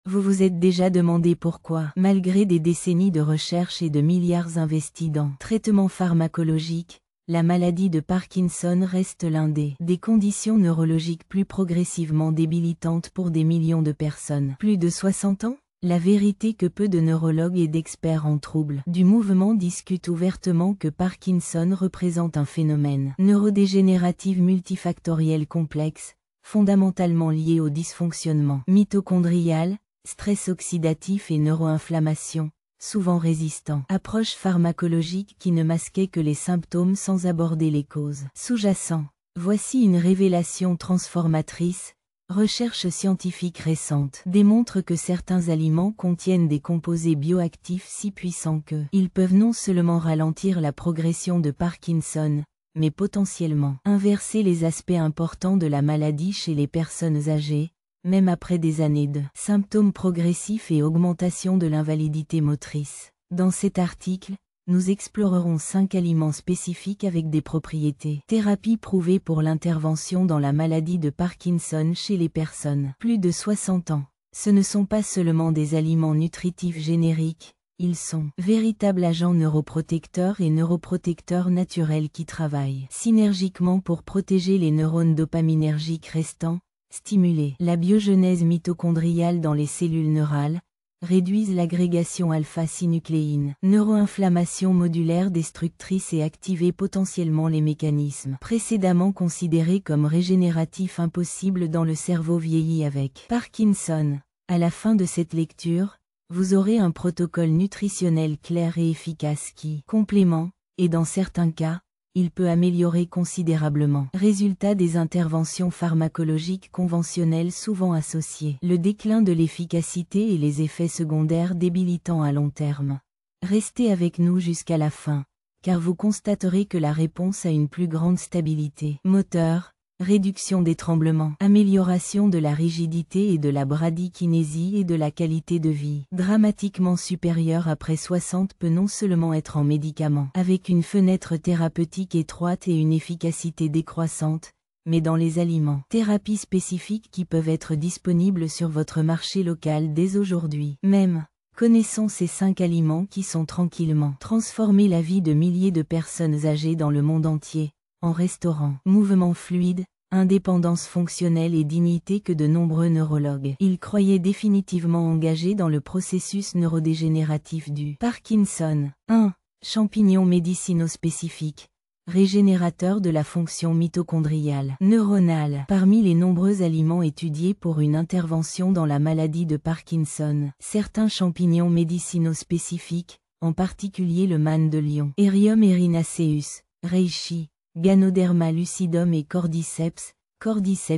Vous vous êtes déjà demandé pourquoi, malgré des décennies de recherche et de milliards investis dans traitements pharmacologiques, la maladie de Parkinson reste l'un des conditions neurologiques plus progressivement débilitantes pour des millions de personnes. Plus de 60 ans? La vérité que peu de neurologues et d'experts en troubles du mouvement discutent ouvertement que Parkinson représente un phénomène neurodégénératif multifactoriel complexe, fondamentalement lié au dysfonctionnement mitochondrial, stress oxydatif et neuroinflammation, souvent résistant. Approche pharmacologique qui ne masquait que les symptômes sans aborder les causes sous-jacentes. Voici une révélation transformatrice. Recherches scientifiques récentes démontrent que certains aliments contiennent des composés bioactifs si puissants qu'ils peuvent non seulement ralentir la progression de Parkinson, mais potentiellement inverser les aspects importants de la maladie chez les personnes âgées, même après des années de symptômes progressifs et augmentation de l'invalidité motrice. Dans cet article, nous explorerons 5 aliments spécifiques avec des propriétés thérapies prouvées pour l'intervention dans la maladie de Parkinson chez les personnes plus de 60 ans. Ce ne sont pas seulement des aliments nutritifs génériques, ils sont véritables agents neuroprotecteurs et neuroprotecteurs naturels qui travaillent synergiquement pour protéger les neurones dopaminergiques restants, stimuler la biogenèse mitochondriale dans les cellules neurales, réduisent l'agrégation alpha-synucléine, neuroinflammation modulaire destructrice et activer potentiellement les mécanismes précédemment considérés comme régénératifs impossibles dans le cerveau vieilli avec Parkinson. À la fin de cette lecture, vous aurez un protocole nutritionnel clair et efficace qui complémente, et dans certains cas, il peut améliorer considérablement. Résultat des interventions pharmacologiques conventionnelles souvent associées. Le déclin de l'efficacité et les effets secondaires débilitants à long terme. Restez avec nous jusqu'à la fin, car vous constaterez que la réponse a une plus grande stabilité moteur, réduction des tremblements, amélioration de la rigidité et de la bradykinésie et de la qualité de vie, dramatiquement supérieure après 60 peut non seulement être en médicament, avec une fenêtre thérapeutique étroite et une efficacité décroissante, mais dans les aliments, thérapies spécifiques qui peuvent être disponibles sur votre marché local dès aujourd'hui. Même, connaissons ces 5 aliments qui sont tranquillement transformer la vie de milliers de personnes âgées dans le monde entier, en restaurant mouvement fluide, indépendance fonctionnelle et dignité que de nombreux neurologues. Ils croyaient définitivement engagés dans le processus neurodégénératif du Parkinson. 1. Champignons médicino-spécifiques. Régénérateur de la fonction mitochondriale neuronale. Parmi les nombreux aliments étudiés pour une intervention dans la maladie de Parkinson, certains champignons médicino-spécifiques, en particulier le mane de lion, Erium erinaceus, reishi, Ganoderma lucidum et Cordyceps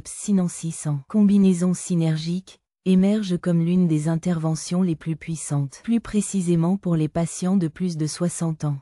sinensis en combinaison synergique, émergent comme l'une des interventions les plus puissantes, plus précisément pour les patients de plus de 60 ans.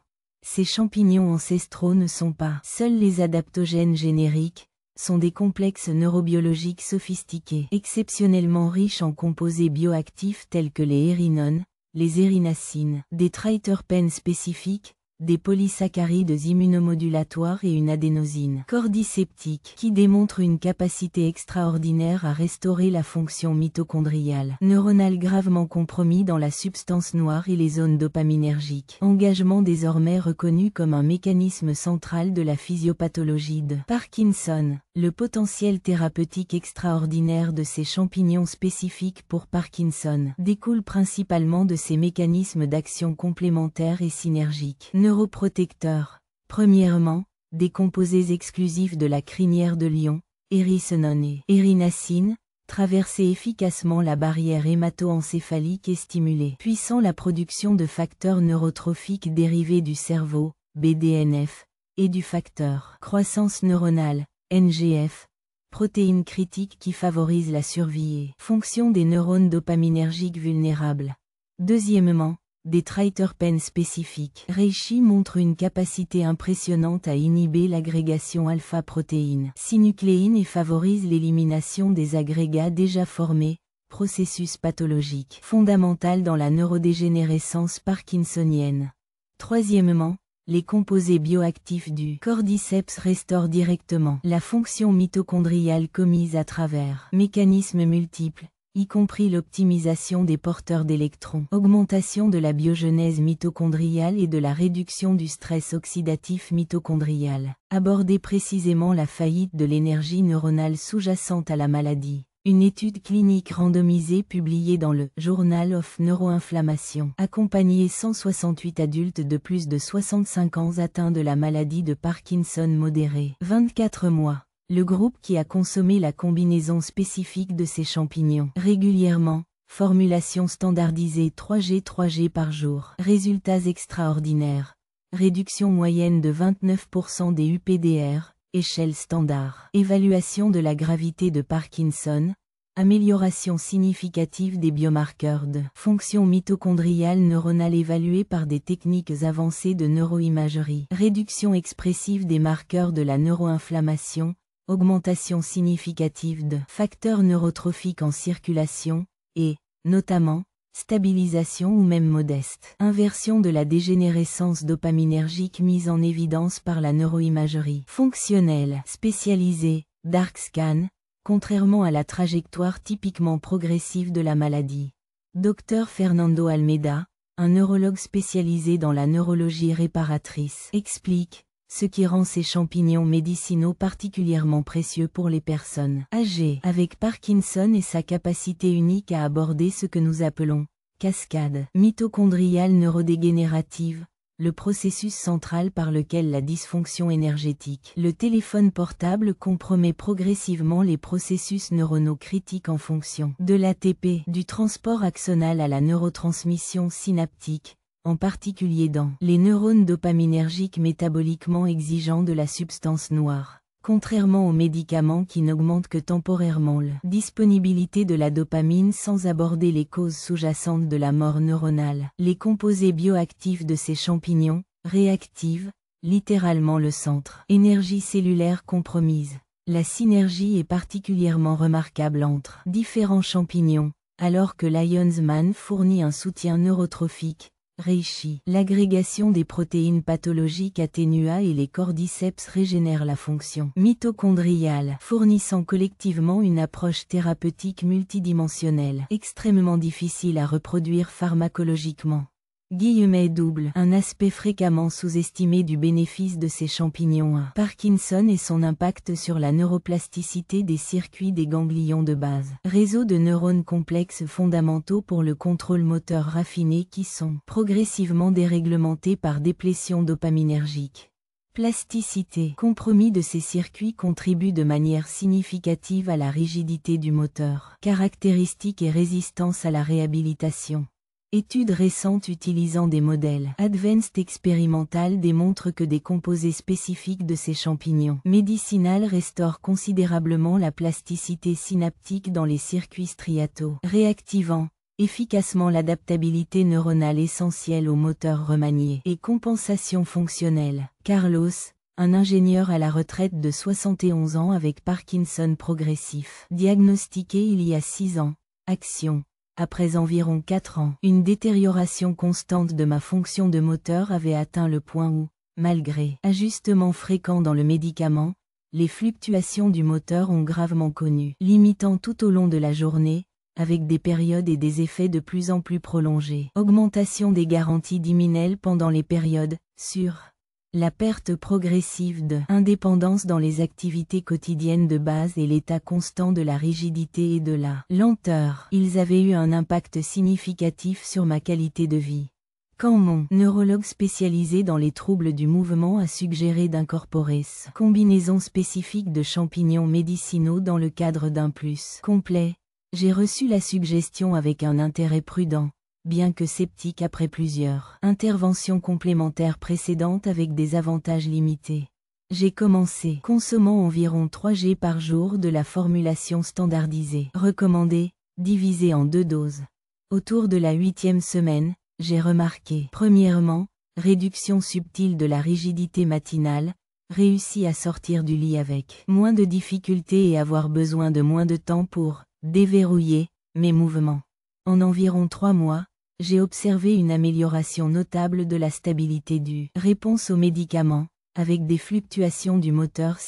Ces champignons ancestraux ne sont pas seuls les adaptogènes génériques, sont des complexes neurobiologiques sophistiqués, exceptionnellement riches en composés bioactifs tels que les érinones, les érinacines, des triterpènes spécifiques, des polysaccharides immunomodulatoires et une adénosine cordyceptique qui démontre une capacité extraordinaire à restaurer la fonction mitochondriale neuronale gravement compromis dans la substance noire et les zones dopaminergiques. Engagement désormais reconnu comme un mécanisme central de la physiopathologie de Parkinson. Le potentiel thérapeutique extraordinaire de ces champignons spécifiques pour Parkinson découle principalement de ces mécanismes d'action complémentaires et synergiques. Neuroprotecteurs. Premièrement, des composés exclusifs de la crinière de lion, érythrone et érinacine, traverser efficacement la barrière hémato-encéphalique et stimuler puissant la production de facteurs neurotrophiques dérivés du cerveau, BDNF, et du facteur croissance neuronale, NGF, protéines critiques qui favorisent la survie et fonction des neurones dopaminergiques vulnérables. Deuxièmement, des triterpènes spécifiques. Reishi montre une capacité impressionnante à inhiber l'agrégation alpha-protéine synucléine et favorise l'élimination des agrégats déjà formés, processus pathologique fondamental dans la neurodégénérescence parkinsonienne. Troisièmement, les composés bioactifs du cordyceps restaurent directement la fonction mitochondriale commise à travers mécanismes multiples, y compris l'optimisation des porteurs d'électrons, augmentation de la biogenèse mitochondriale et de la réduction du stress oxydatif mitochondrial. Aborder précisément la faillite de l'énergie neuronale sous-jacente à la maladie. Une étude clinique randomisée publiée dans le Journal of Neuroinflammation accompagnait 168 adultes de plus de 65 ans atteints de la maladie de Parkinson modérée. 24 mois. Le groupe qui a consommé la combinaison spécifique de ces champignons régulièrement, formulation standardisée 3G par jour. Résultats extraordinaires. Réduction moyenne de 29% des UPDR. Échelle standard. Évaluation de la gravité de Parkinson. Amélioration significative des biomarqueurs de fonction mitochondriale neuronale évalués par des techniques avancées de neuroimagerie. Réduction expressive des marqueurs de la neuroinflammation. Augmentation significative de facteurs neurotrophiques en circulation. Et, notamment, stabilisation ou même modeste. Inversion de la dégénérescence dopaminergique mise en évidence par la neuroimagerie. Fonctionnelle, spécialisée, dark scan, contrairement à la trajectoire typiquement progressive de la maladie. Dr Fernando Almeida, un neurologue spécialisé dans la neurologie réparatrice, explique ce qui rend ces champignons médicinaux particulièrement précieux pour les personnes âgées avec Parkinson et sa capacité unique à aborder ce que nous appelons cascade mitochondriale neurodégénérative, le processus central par lequel la dysfonction énergétique, le téléphone portable compromet progressivement les processus neuronaux critiques en fonction de l'ATP, du transport axonal à la neurotransmission synaptique, en particulier dans les neurones dopaminergiques métaboliquement exigeants de la substance noire. Contrairement aux médicaments qui n'augmentent que temporairement la disponibilité de la dopamine sans aborder les causes sous-jacentes de la mort neuronale, les composés bioactifs de ces champignons réactivent littéralement le centre. Énergie cellulaire compromise. La synergie est particulièrement remarquable entre différents champignons, alors que l'Ionsman fournit un soutien neurotrophique. Reishi. L'agrégation des protéines pathologiques atténua et les cordyceps régénèrent la fonction mitochondriale, fournissant collectivement une approche thérapeutique multidimensionnelle, extrêmement difficile à reproduire pharmacologiquement. Double. Un aspect fréquemment sous-estimé du bénéfice de ces champignons à Parkinson et son impact sur la neuroplasticité des circuits des ganglions de base. Réseau de neurones complexes fondamentaux pour le contrôle moteur raffiné qui sont progressivement déréglementés par déplétion dopaminergique. Plasticité. Compromis de ces circuits contribue de manière significative à la rigidité du moteur. Caractéristiques et résistance à la réhabilitation. Études récentes utilisant des modèles advanced expérimentales démontrent que des composés spécifiques de ces champignons médicinales restaurent considérablement la plasticité synaptique dans les circuits striato, réactivant efficacement l'adaptabilité neuronale essentielle au moteur remanié et compensation fonctionnelle. Carlos, un ingénieur à la retraite de 71 ans avec Parkinson progressif, diagnostiqué il y a 6 ans, action. Après environ 4 ans, une détérioration constante de ma fonction de moteur avait atteint le point où, malgré ajustements fréquents dans le médicament, les fluctuations du moteur ont gravement connu, limitant tout au long de la journée, avec des périodes et des effets de plus en plus prolongés. Augmentation des garanties d'Iminel pendant les périodes, sur la perte progressive de indépendance dans les activités quotidiennes de base et l'état constant de la rigidité et de la lenteur. Ils avaient eu un impact significatif sur ma qualité de vie. Quand mon neurologue spécialisé dans les troubles du mouvement a suggéré d'incorporer cette combinaison spécifique de champignons médicinaux dans le cadre d'un plus complet, j'ai reçu la suggestion avec un intérêt prudent, bien que sceptique après plusieurs interventions complémentaires précédentes avec des avantages limités. J'ai commencé consommant environ 3G par jour de la formulation standardisée recommandée, divisée en 2 doses. Autour de la 8e semaine, j'ai remarqué, premièrement, réduction subtile de la rigidité matinale, réussi à sortir du lit avec moins de difficultés et avoir besoin de moins de temps pour déverrouiller mes mouvements. En environ 3 mois, j'ai observé une amélioration notable de la stabilité du réponse aux médicaments, avec des fluctuations du moteur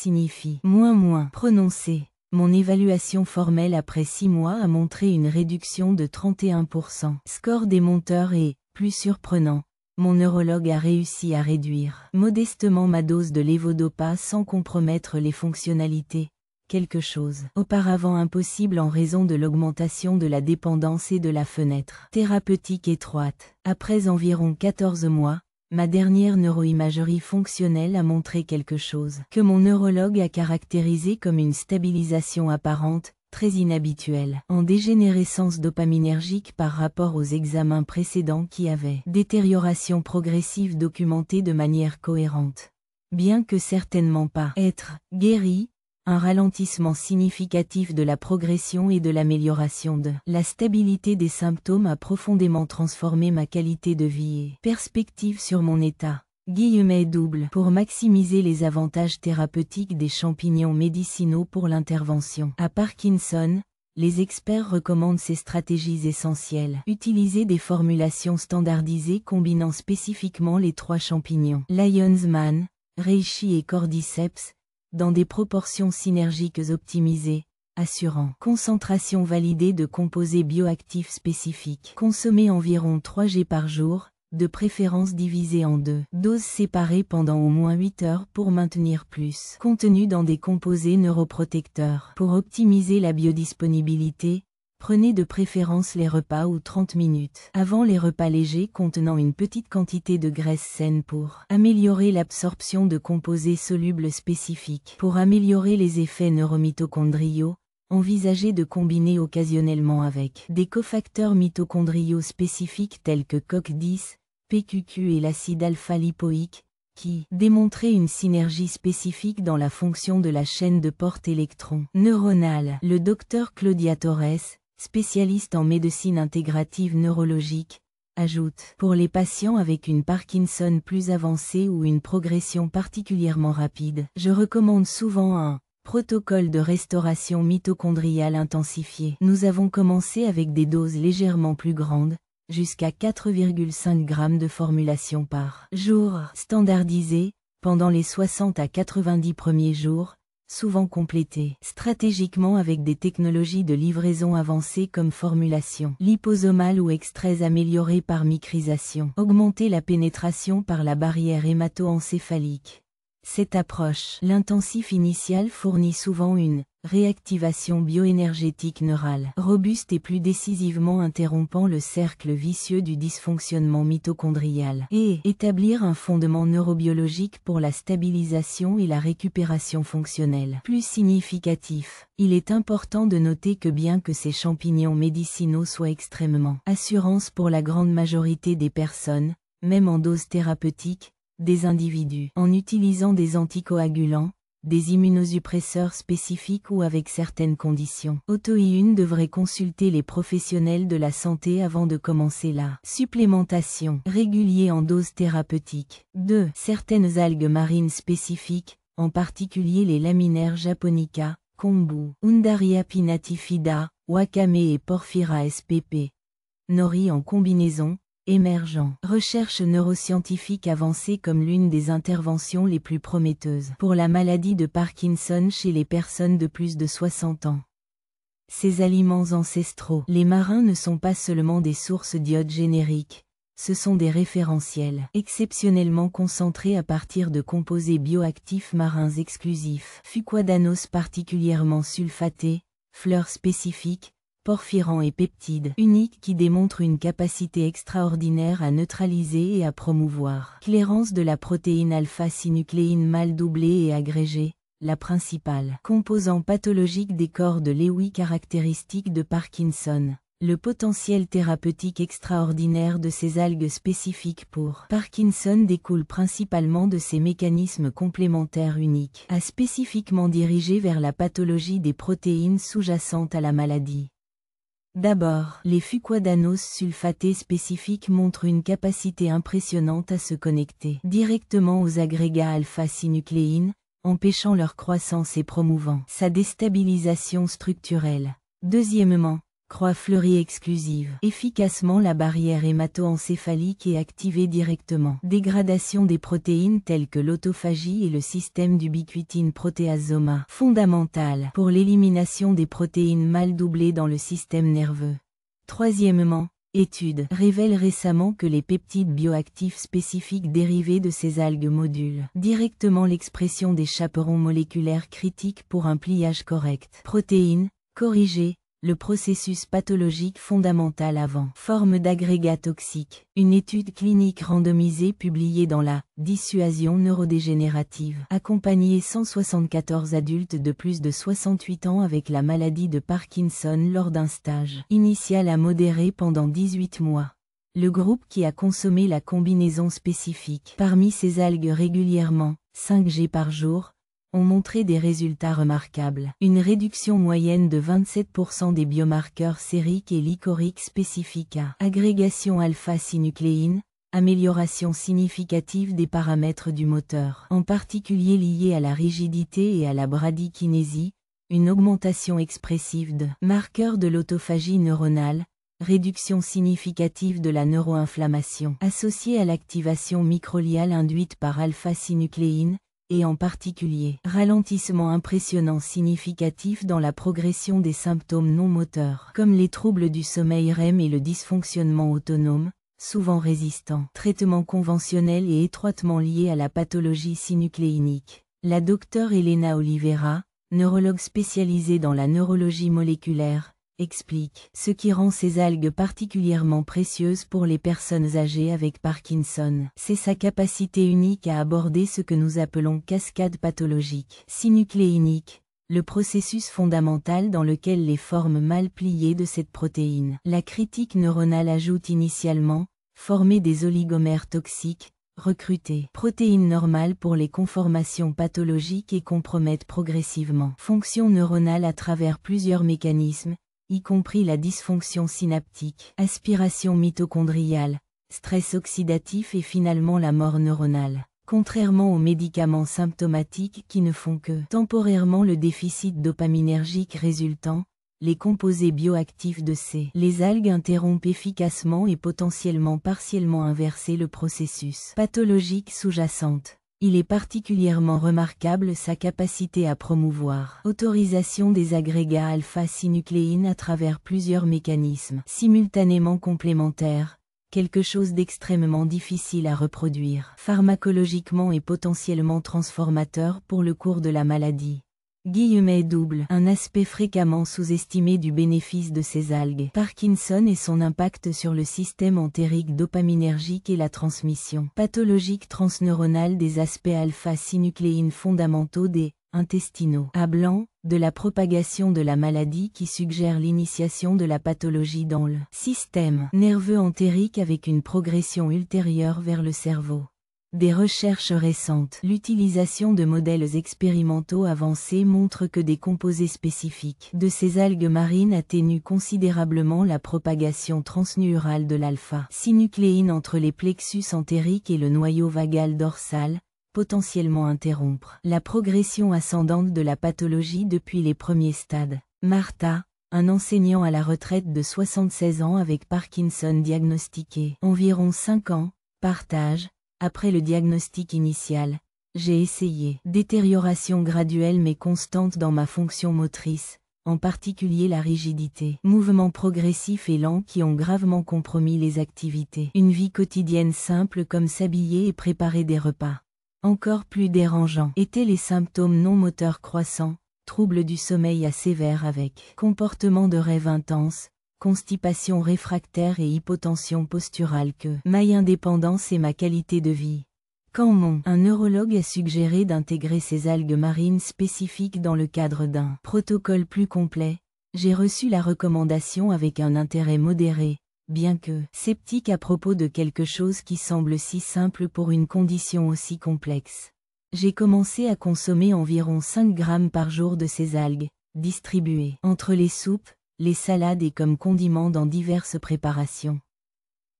moins prononcées. Mon évaluation formelle après 6 mois a montré une réduction de 31%. Score des monteurs et, plus surprenant, mon neurologue a réussi à réduire modestement ma dose de lévodopa sans compromettre les fonctionnalités. Quelque chose auparavant impossible en raison de l'augmentation de la dépendance et de la fenêtre thérapeutique étroite. Après environ 14 mois, ma dernière neuroimagerie fonctionnelle a montré quelque chose que mon neurologue a caractérisé comme une stabilisation apparente, très inhabituelle, en dégénérescence dopaminergique par rapport aux examens précédents qui avaient détérioration progressive documentée de manière cohérente. Bien que certainement pas être guéri, un ralentissement significatif de la progression et de l'amélioration de la stabilité des symptômes a profondément transformé ma qualité de vie et perspective sur mon état. Double pour maximiser les avantages thérapeutiques des champignons médicinaux pour l'intervention à Parkinson, les experts recommandent ces stratégies essentielles. Utiliser des formulations standardisées combinant spécifiquement les 3 champignons Lion's Mane, Reishi et Cordyceps, dans des proportions synergiques optimisées, assurant concentration validée de composés bioactifs spécifiques. Consommer environ 3 g par jour, de préférence divisé en 2 doses séparées pendant au moins 8 heures pour maintenir plus contenu dans des composés neuroprotecteurs. Pour optimiser la biodisponibilité, prenez de préférence les repas ou 30 minutes avant les repas légers contenant une petite quantité de graisse saine pour améliorer l'absorption de composés solubles spécifiques. Pour améliorer les effets neuromitochondriaux, envisagez de combiner occasionnellement avec des cofacteurs mitochondriaux spécifiques tels que COX-10, PQQ et l'acide alpha-lipoïque, qui démontraient une synergie spécifique dans la fonction de la chaîne de porte électron neuronale. Le docteur Claudia Torres, spécialiste en médecine intégrative neurologique, ajoute, pour les patients avec une Parkinson plus avancée ou une progression particulièrement rapide, je recommande souvent un protocole de restauration mitochondriale intensifié. Nous avons commencé avec des doses légèrement plus grandes, jusqu'à 4,5 g de formulation par jour standardisée, pendant les 60 à 90 premiers jours, souvent complétées stratégiquement avec des technologies de livraison avancées comme formulation liposomale ou extraits améliorés par micrisation. Augmenter la pénétration par la barrière hémato-encéphalique. Cette approche, l'intensif initial fournit souvent une réactivation bioénergétique neurale robuste et plus décisivement interrompant le cercle vicieux du dysfonctionnement mitochondrial et établir un fondement neurobiologique pour la stabilisation et la récupération fonctionnelle. Plus significatif, il est important de noter que bien que ces champignons médicinaux soient extrêmement assurance pour la grande majorité des personnes, même en dose thérapeutique, des individus en utilisant des anticoagulants, des immunosuppresseurs spécifiques ou avec certaines conditions auto-immunes devraient consulter les professionnels de la santé avant de commencer la supplémentation régulière en dose thérapeutique. 2. Certaines algues marines spécifiques, en particulier les laminaires japonica, kombu, Undaria pinnatifida, wakame et Porphyra spp. Nori en combinaison, émergent. Recherche neuroscientifique avancée comme l'une des interventions les plus prometteuses pour la maladie de Parkinson chez les personnes de plus de 60 ans. Ces aliments ancestraux, les marins ne sont pas seulement des sources d'iode génériques, ce sont des référentiels exceptionnellement concentrés à partir de composés bioactifs marins exclusifs, fucoidanos particulièrement sulfatés, fleurs spécifiques, porphyrans et peptides uniques qui démontrent une capacité extraordinaire à neutraliser et à promouvoir clairance de la protéine alpha-synucléine mal doublée et agrégée, la principale composant pathologique des corps de Lewy caractéristique de Parkinson. Le potentiel thérapeutique extraordinaire de ces algues spécifiques pour Parkinson découle principalement de ces mécanismes complémentaires uniques, à spécifiquement dirigés vers la pathologie des protéines sous-jacentes à la maladie. D'abord, les fucoidanos sulfatés spécifiques montrent une capacité impressionnante à se connecter directement aux agrégats alpha-synucléine, empêchant leur croissance et promouvant sa déstabilisation structurelle. Deuxièmement, Croix fleurie exclusive. Efficacement la barrière hémato-encéphalique est activée directement. Dégradation des protéines telles que l'autophagie et le système d'ubiquitine protéasoma. Fondamentale pour l'élimination des protéines mal doublées dans le système nerveux. Troisièmement, étude révèle récemment que les peptides bioactifs spécifiques dérivés de ces algues modulent directement l'expression des chaperons moléculaires critiques pour un pliage correct. Protéines, corrigées, le processus pathologique fondamental avant. Forme d'agrégat toxique. Une étude clinique randomisée publiée dans la Dissuasion neurodégénérative accompagnait 174 adultes de plus de 68 ans avec la maladie de Parkinson lors d'un stage initial à modéré pendant 18 mois. Le groupe qui a consommé la combinaison spécifique parmi ces algues régulièrement, 5 g par jour, ont montré des résultats remarquables. Une réduction moyenne de 27% des biomarqueurs sériques et lycoriques spécifiques à agrégation alpha-synucléine, amélioration significative des paramètres du moteur, en particulier liés à la rigidité et à la bradykinésie, une augmentation expressive de marqueurs de l'autophagie neuronale, réduction significative de la neuroinflammation associée à l'activation microliale induite par alpha-synucléine, et en particulier, ralentissement impressionnant significatif dans la progression des symptômes non moteurs, comme les troubles du sommeil REM et le dysfonctionnement autonome, souvent résistants. Traitement conventionnel et étroitement lié à la pathologie synucléinique. La docteure Elena Oliveira, neurologue spécialisée dans la neurologie moléculaire, explique ce qui rend ces algues particulièrement précieuses pour les personnes âgées avec Parkinson. C'est sa capacité unique à aborder ce que nous appelons cascade pathologique synucléinique, le processus fondamental dans lequel les formes mal pliées de cette protéine. La critique neuronale ajoute initialement, former des oligomères toxiques, recruter protéines normales pour les conformations pathologiques et compromettre progressivement fonction neuronale à travers plusieurs mécanismes, y compris la dysfonction synaptique, aspiration mitochondriale, stress oxydatif et finalement la mort neuronale. Contrairement aux médicaments symptomatiques qui ne font que temporairement le déficit dopaminergique résultant, les composés bioactifs de les algues interrompent efficacement et potentiellement partiellement inverser le processus pathologique sous-jacente. Il est particulièrement remarquable sa capacité à promouvoir autorisation des agrégats alpha-synucléine à travers plusieurs mécanismes simultanément complémentaires, quelque chose d'extrêmement difficile à reproduire, pharmacologiquement et potentiellement transformateur pour le cours de la maladie. Un aspect fréquemment sous-estimé du bénéfice de ces algues. Parkinson et son impact sur le système entérique dopaminergique et la transmission pathologique transneuronale des aspects alpha-synucléine fondamentaux des intestinaux à blanc, de la propagation de la maladie qui suggère l'initiation de la pathologie dans le système nerveux entérique avec une progression ultérieure vers le cerveau. Des recherches récentes, l'utilisation de modèles expérimentaux avancés montre que des composés spécifiques de ces algues marines atténuent considérablement la propagation transneurale de l'alpha-synucléine entre les plexus entériques et le noyau vagal dorsal, potentiellement interrompre la progression ascendante de la pathologie depuis les premiers stades. Martha, un enseignant à la retraite de 76 ans avec Parkinson diagnostiqué environ 5 ans, partage. Après le diagnostic initial, j'ai essayé détérioration graduelle mais constante dans ma fonction motrice, en particulier la rigidité, mouvements progressifs et lents qui ont gravement compromis les activités. Une vie quotidienne simple comme s'habiller et préparer des repas. Encore plus dérangeants étaient les symptômes non moteurs croissants, troubles du sommeil assez sévères avec comportement de rêve intense, constipation réfractaire et hypotension posturale que ma indépendance et ma qualité de vie. Quand un neurologue a suggéré d'intégrer ces algues marines spécifiques dans le cadre d'un protocole plus complet, j'ai reçu la recommandation avec un intérêt modéré, bien que sceptique à propos de quelque chose qui semble si simple pour une condition aussi complexe. J'ai commencé à consommer environ 5 grammes par jour de ces algues, distribuées entre les soupes, les salades et comme condiments dans diverses préparations.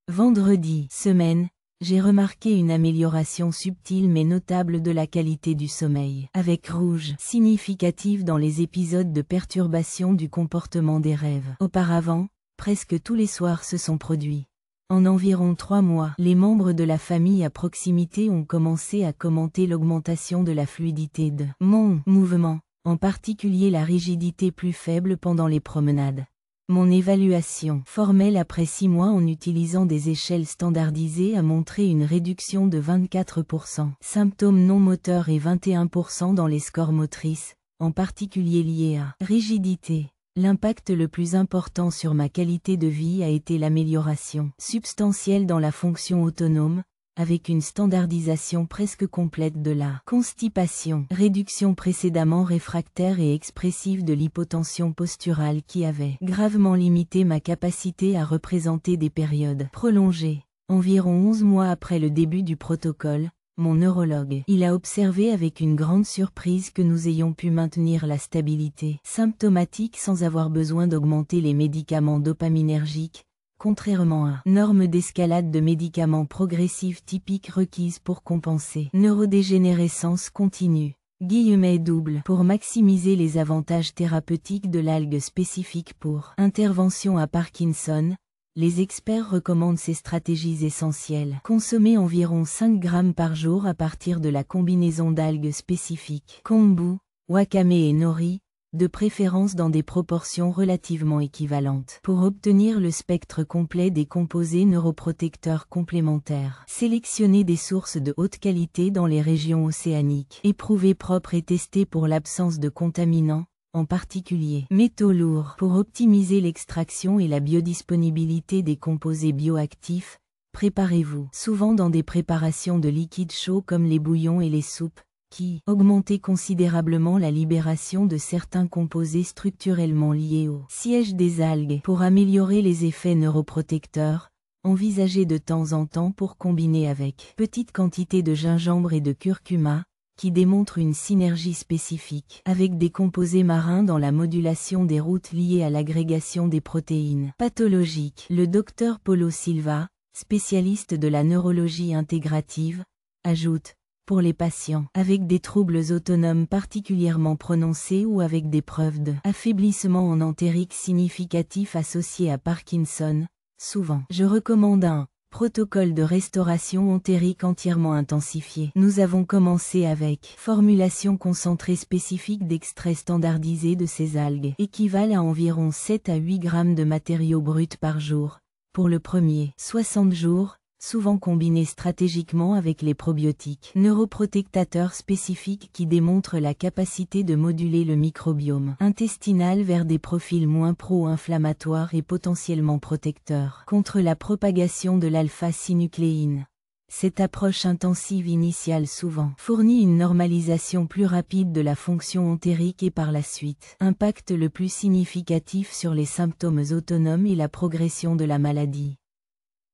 Vendredi, semaine, j'ai remarqué une amélioration subtile mais notable de la qualité du sommeil, avec rouge significative dans les épisodes de perturbation du comportement des rêves. Auparavant, presque tous les soirs se sont produits. En environ 3 mois, les membres de la famille à proximité ont commencé à commenter l'augmentation de la fluidité de mon mouvement, en particulier la rigidité plus faible pendant les promenades. Mon évaluation formelle après 6 mois en utilisant des échelles standardisées a montré une réduction de 24%, symptômes non moteurs et 21% dans les scores motrices, en particulier liés à rigidité. L'impact le plus important sur ma qualité de vie a été l'amélioration substantielle dans la fonction autonome, avec une standardisation presque complète de la constipation, réduction précédemment réfractaire et expressive de l'hypotension posturale qui avait gravement limité ma capacité à représenter des périodes prolongées. Environ 11 mois après le début du protocole, mon neurologue, il a observé avec une grande surprise que nous ayons pu maintenir la stabilité symptomatique sans avoir besoin d'augmenter les médicaments dopaminergiques, contrairement à normes d'escalade de médicaments progressifs typiques requises pour compenser neurodégénérescence continue. /double pour maximiser les avantages thérapeutiques de l'algue spécifique pour intervention à Parkinson, les experts recommandent ces stratégies essentielles. Consommer environ 5 grammes par jour à partir de la combinaison d'algues spécifiques kombu, wakame et nori, de préférence dans des proportions relativement équivalentes, pour obtenir le spectre complet des composés neuroprotecteurs complémentaires. Sélectionner des sources de haute qualité dans les régions océaniques, éprouver propres et tester pour l'absence de contaminants, en particulier métaux lourds, pour optimiser l'extraction et la biodisponibilité des composés bioactifs. Préparez-vous, souvent dans des préparations de liquides chauds comme les bouillons et les soupes, qui augmentaient considérablement la libération de certains composés structurellement liés au siège des algues. Pour améliorer les effets neuroprotecteurs, envisagez de temps en temps pour combiner avec petite quantité de gingembre et de curcuma, qui démontrent une synergie spécifique avec des composés marins dans la modulation des routes liées à l'agrégation des protéines pathologiques. Le Dr Paulo Silva, spécialiste de la neurologie intégrative, ajoute: pour les patients avec des troubles autonomes particulièrement prononcés ou avec des preuves de affaiblissement en entérique significatif associé à Parkinson, souvent, je recommande un protocole de restauration entérique entièrement intensifié. Nous avons commencé avec formulation concentrée spécifique d'extrait standardisé de ces algues, équivalent à environ 7 à 8 grammes de matériaux bruts par jour, pour le premier 60 jours, souvent combinés stratégiquement avec les probiotiques neuroprotectateurs spécifiques qui démontrent la capacité de moduler le microbiome intestinal vers des profils moins pro-inflammatoires et potentiellement protecteurs contre la propagation de l'alpha-synucléine. Cette approche intensive initiale souvent fournit une normalisation plus rapide de la fonction entérique et par la suite impacte le plus significatif sur les symptômes autonomes et la progression de la maladie.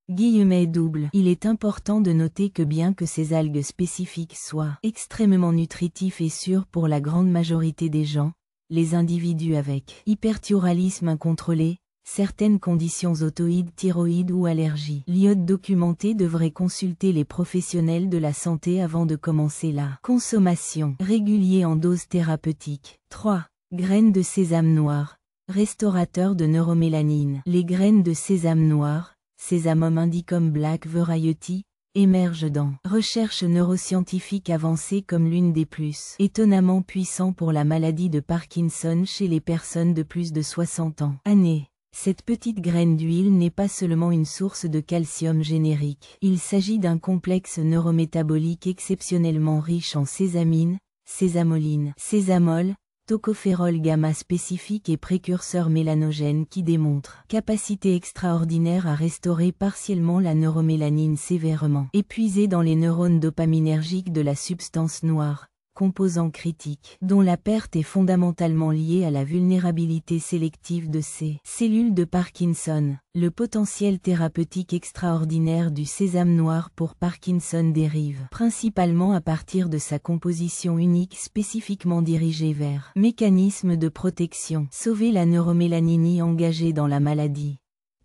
/double. Il est important de noter que bien que ces algues spécifiques soient extrêmement nutritifs et sûrs pour la grande majorité des gens, les individus avec hyperthyroïdisme incontrôlé, certaines conditions auto-ides, thyroïdes ou allergies l'iode documentées devraient consulter les professionnels de la santé avant de commencer la consommation régulière en dose thérapeutique. 3. Graines de sésame noir, restaurateur de neuromélanine. Les graines de sésame noir, Sesamum indicum black variety, émergent dans recherches neuroscientifiques avancées comme l'une des plus étonnamment puissants pour la maladie de Parkinson chez les personnes de plus de 60 ans. Cette petite graine d'huile n'est pas seulement une source de calcium générique. Il s'agit d'un complexe neurométabolique exceptionnellement riche en sésamine, sésamoline, sésamol, tocophérol gamma spécifique et précurseur mélanogène qui démontre capacité extraordinaire à restaurer partiellement la neuromélanine sévèrement épuisée dans les neurones dopaminergiques de la substance noire, composant critique, dont la perte est fondamentalement liée à la vulnérabilité sélective de ces cellules de Parkinson. Le potentiel thérapeutique extraordinaire du sésame noir pour Parkinson dérive principalement à partir de sa composition unique spécifiquement dirigée vers mécanismes de protection, sauver la neuromélanine engagée dans la maladie.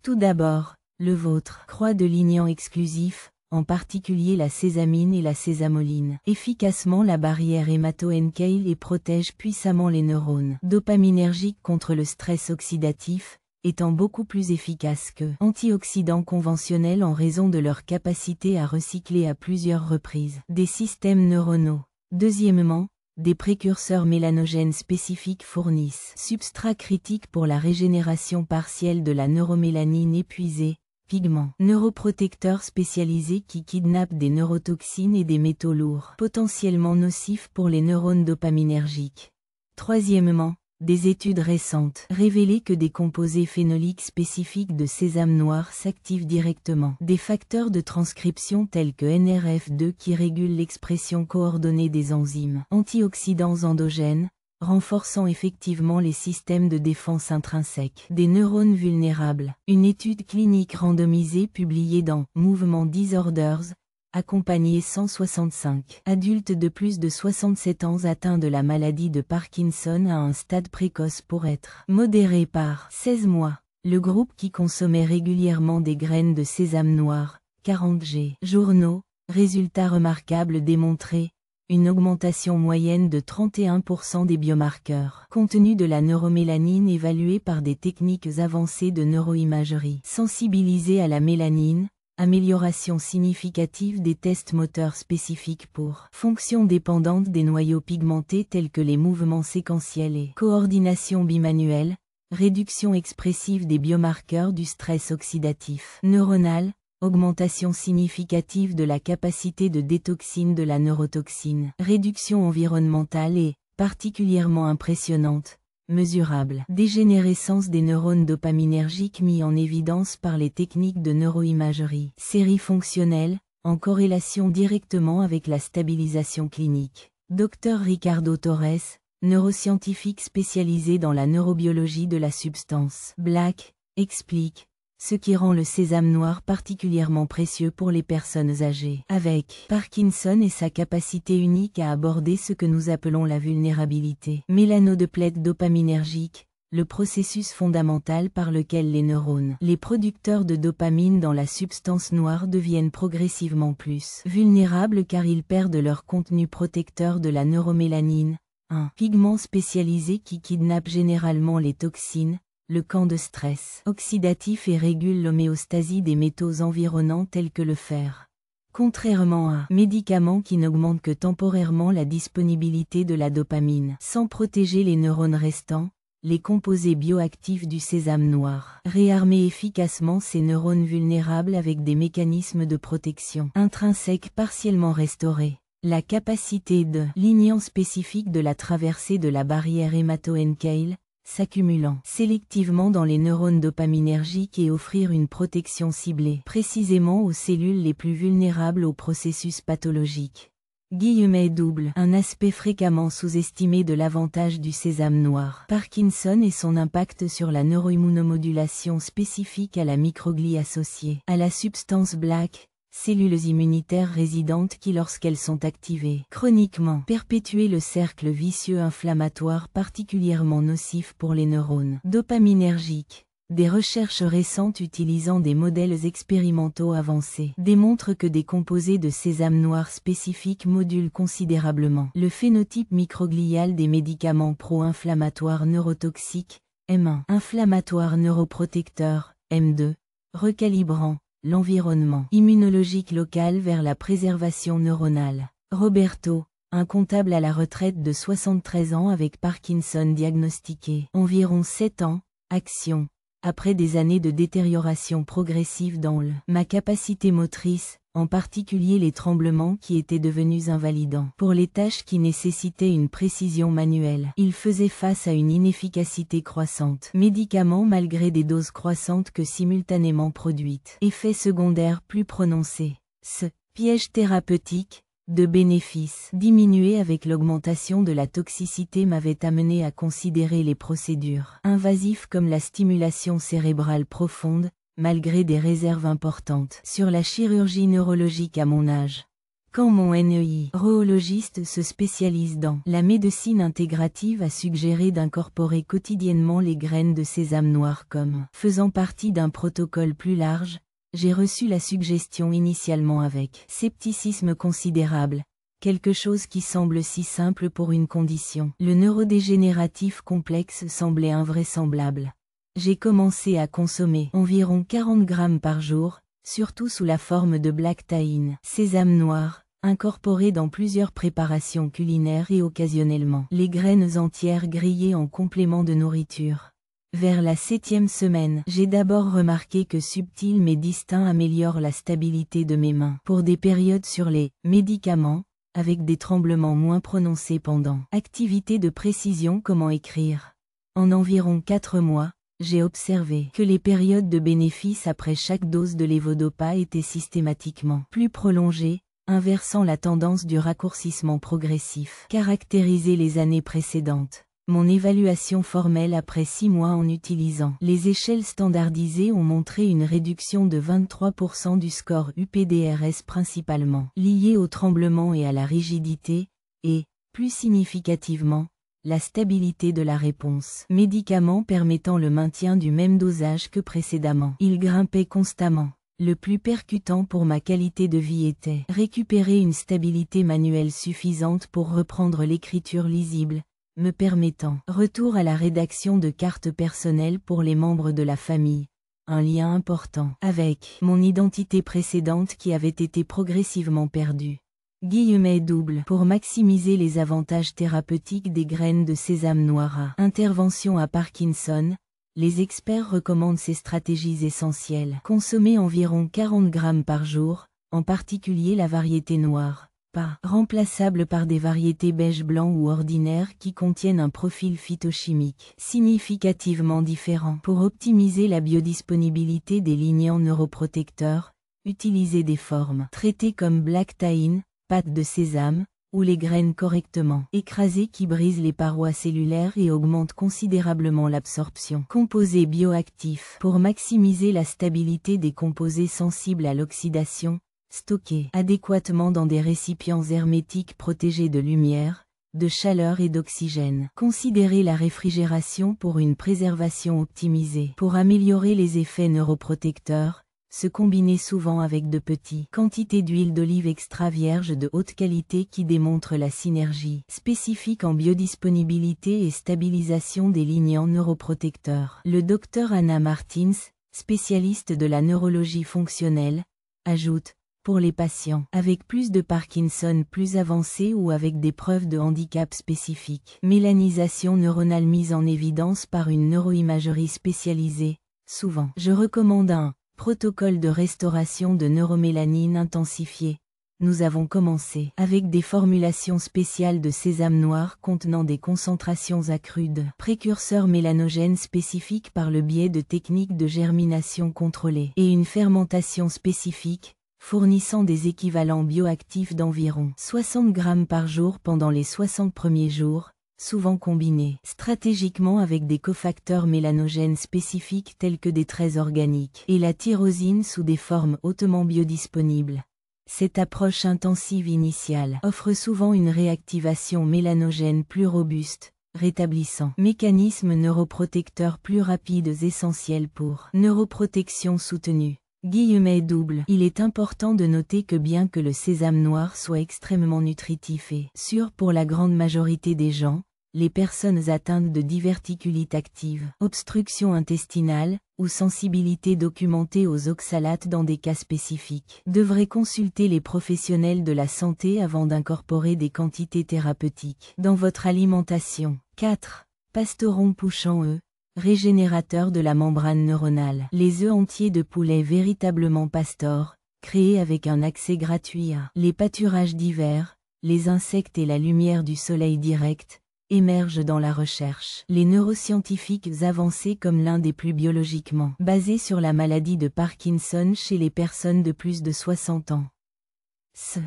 Tout d'abord, le vôtre, croix de lignant exclusif, en particulier la sésamine et la sésamoline, efficacement la barrière hémato-encéphale et protège puissamment les neurones dopaminergiques contre le stress oxydatif, étant beaucoup plus efficaces que antioxydants conventionnels en raison de leur capacité à recycler à plusieurs reprises des systèmes neuronaux. Deuxièmement, des précurseurs mélanogènes spécifiques fournissent substrat critique pour la régénération partielle de la neuromélanine épuisée, pigments neuroprotecteurs spécialisés qui kidnappent des neurotoxines et des métaux lourds potentiellement nocifs pour les neurones dopaminergiques. Troisièmement, des études récentes révélaient que des composés phénoliques spécifiques de sésame noir s'activent directement. Des facteurs de transcription tels que NRF2 qui régulent l'expression coordonnée des enzymes antioxydants endogènes, renforçant effectivement les systèmes de défense intrinsèques des neurones vulnérables. Une étude clinique randomisée publiée dans Movement Disorders accompagné 165 adultes de plus de 67 ans atteints de la maladie de Parkinson à un stade précoce pour être modéré par 16 mois. Le groupe qui consommait régulièrement des graines de sésame noir, 40 g. Journaux, résultats remarquables démontrés, une augmentation moyenne de 31% des biomarqueurs contenus de la neuromélanine évalués par des techniques avancées de neuroimagerie sensibilisées à la mélanine, amélioration significative des tests moteurs spécifiques pour fonctions dépendantes des noyaux pigmentés tels que les mouvements séquentiels et coordination bimanuelle, réduction expressive des biomarqueurs du stress oxydatif neuronal, augmentation significative de la capacité de détoxine de la neurotoxine, réduction environnementale et, particulièrement impressionnante, mesurable. Dégénérescence des neurones dopaminergiques mis en évidence par les techniques de neuroimagerie. Série fonctionnelle, en corrélation directement avec la stabilisation clinique. Dr Ricardo Torres, neuroscientifique spécialisé dans la neurobiologie de la substance Black, explique ce qui rend le sésame noir particulièrement précieux pour les personnes âgées avec Parkinson et sa capacité unique à aborder ce que nous appelons la vulnérabilité mélanodeplète dopaminergique, le processus fondamental par lequel les neurones, les producteurs de dopamine dans la substance noire deviennent progressivement plus vulnérables car ils perdent leur contenu protecteur de la neuromélanine, un pigment spécialisé qui kidnappe généralement les toxines, le camp de stress oxydatif et régule l'homéostasie des métaux environnants tels que le fer. Contrairement à médicaments qui n'augmentent que temporairement la disponibilité de la dopamine sans protéger les neurones restants, les composés bioactifs du sésame noir réarment efficacement ces neurones vulnérables avec des mécanismes de protection intrinsèques partiellement restaurés. La capacité de ligand spécifique de la traversée de la barrière hémato-encéphale, s'accumulant sélectivement dans les neurones dopaminergiques et offrir une protection ciblée précisément aux cellules les plus vulnérables au processus pathologique. Double, un aspect fréquemment sous-estimé de l'avantage du sésame noir. Parkinson et son impact sur la neuroimmunomodulation spécifique à la microglie associée à la substance Black, cellules immunitaires résidentes qui lorsqu'elles sont activées chroniquement perpétuent le cercle vicieux inflammatoire particulièrement nocif pour les neurones dopaminergiques. Des recherches récentes utilisant des modèles expérimentaux avancés démontrent que des composés de sésame noir spécifiques modulent considérablement le phénotype microglial des médicaments pro-inflammatoires neurotoxiques, M1, inflammatoires neuroprotecteurs, M2, recalibrant l'environnement immunologique local vers la préservation neuronale. Roberto, un comptable à la retraite de 73 ans avec Parkinson diagnostiqué, environ 7 ans, action. Après des années de détérioration progressive dans ma capacité motrice, en particulier les tremblements qui étaient devenus invalidants pour les tâches qui nécessitaient une précision manuelle. Il faisait face à une inefficacité croissante. Médicaments malgré des doses croissantes que simultanément produites. Effets secondaires plus prononcés. Ce piège thérapeutique, de bénéfices diminués avec l'augmentation de la toxicité m'avait amené à considérer les procédures invasives comme la stimulation cérébrale profonde, malgré des réserves importantes sur la chirurgie neurologique à mon âge. Quand mon neurologiste se spécialise dans la médecine intégrative a suggéré d'incorporer quotidiennement les graines de sésame noir comme faisant partie d'un protocole plus large, J'ai reçu la suggestion initialement avec scepticisme considérable. Quelque chose qui semble si simple pour une condition. Le neurodégénératif complexe semblait invraisemblable. J'ai commencé à consommer environ 40 grammes par jour, surtout sous la forme de black tahine, sésame noir, incorporé dans plusieurs préparations culinaires et occasionnellement les graines entières grillées en complément de nourriture. Vers la 7e semaine, j'ai d'abord remarqué que subtil mais distinct améliore la stabilité de mes mains. Pour des périodes sur les médicaments, avec des tremblements moins prononcés pendant activité de précision, comment écrire. En environ 4 mois, j'ai observé que les périodes de bénéfice après chaque dose de levodopa étaient systématiquement plus prolongées, inversant la tendance du raccourcissement progressif caractérisé les années précédentes. Mon évaluation formelle après 6 mois en utilisant les échelles standardisées ont montré une réduction de 23% du score UPDRS principalement lié au tremblement et à la rigidité, et, plus significativement, la stabilité de la réponse. Médicaments permettant le maintien du même dosage que précédemment. Il grimpait constamment. Le plus percutant pour ma qualité de vie était récupérer une stabilité manuelle suffisante pour reprendre l'écriture lisible, me permettant retour à la rédaction de cartes personnelles pour les membres de la famille. Un lien important avec mon identité précédente qui avait été progressivement perdue. _ Pour maximiser les avantages thérapeutiques des graines de sésame noir à intervention à Parkinson, les experts recommandent ces stratégies essentielles. Consommer environ 40 grammes par jour, en particulier la variété noire, pas remplaçable par des variétés beige blanc ou ordinaires qui contiennent un profil phytochimique significativement différent. Pour optimiser la biodisponibilité des lignans neuroprotecteurs, utilisez des formes traitées comme black tahine, pâte de sésame, ou les graines correctement écrasées qui brisent les parois cellulaires et augmentent considérablement l'absorption. Composés bioactifs. Pour maximiser la stabilité des composés sensibles à l'oxydation, stockés adéquatement dans des récipients hermétiques protégés de lumière, de chaleur et d'oxygène. Considérez la réfrigération pour une préservation optimisée. Pour améliorer les effets neuroprotecteurs, se combiner souvent avec de petites quantités d'huile d'olive extra vierge de haute qualité qui démontrent la synergie spécifique en biodisponibilité et stabilisation des lignans neuroprotecteurs. Le Dr Anna Martins, spécialiste de la neurologie fonctionnelle, ajoute, pour les patients avec plus de Parkinson plus avancé ou avec des preuves de handicap spécifiques, mélanisation neuronale mise en évidence par une neuroimagerie spécialisée, souvent. Je recommande un protocole de restauration de neuromélanine intensifié. Nous avons commencé avec des formulations spéciales de sésame noir contenant des concentrations accrues de précurseurs mélanogènes spécifiques par le biais de techniques de germination contrôlée et une fermentation spécifique, fournissant des équivalents bioactifs d'environ 60 grammes par jour pendant les 60 premiers jours, souvent combinés stratégiquement avec des cofacteurs mélanogènes spécifiques tels que des traits organiques et la tyrosine sous des formes hautement biodisponibles. Cette approche intensive initiale offre souvent une réactivation mélanogène plus robuste, rétablissant mécanismes neuroprotecteurs plus rapides essentiels pour neuroprotection soutenue. Il est important de noter que bien que le sésame noir soit extrêmement nutritif et sûr pour la grande majorité des gens, les personnes atteintes de diverticulite active, obstruction intestinale, ou sensibilité documentée aux oxalates dans des cas spécifiques, devraient consulter les professionnels de la santé avant d'incorporer des quantités thérapeutiques dans votre alimentation. 4. Pasteron pouchant œufs, régénérateur de la membrane neuronale. Les œufs entiers de poulet véritablement pastors, créés avec un accès gratuit à les pâturages d'hiver, les insectes et la lumière du soleil direct, émergent dans la recherche. Les neuroscientifiques avancés comme l'un des plus biologiquement basés sur la maladie de Parkinson chez les personnes de plus de 60 ans.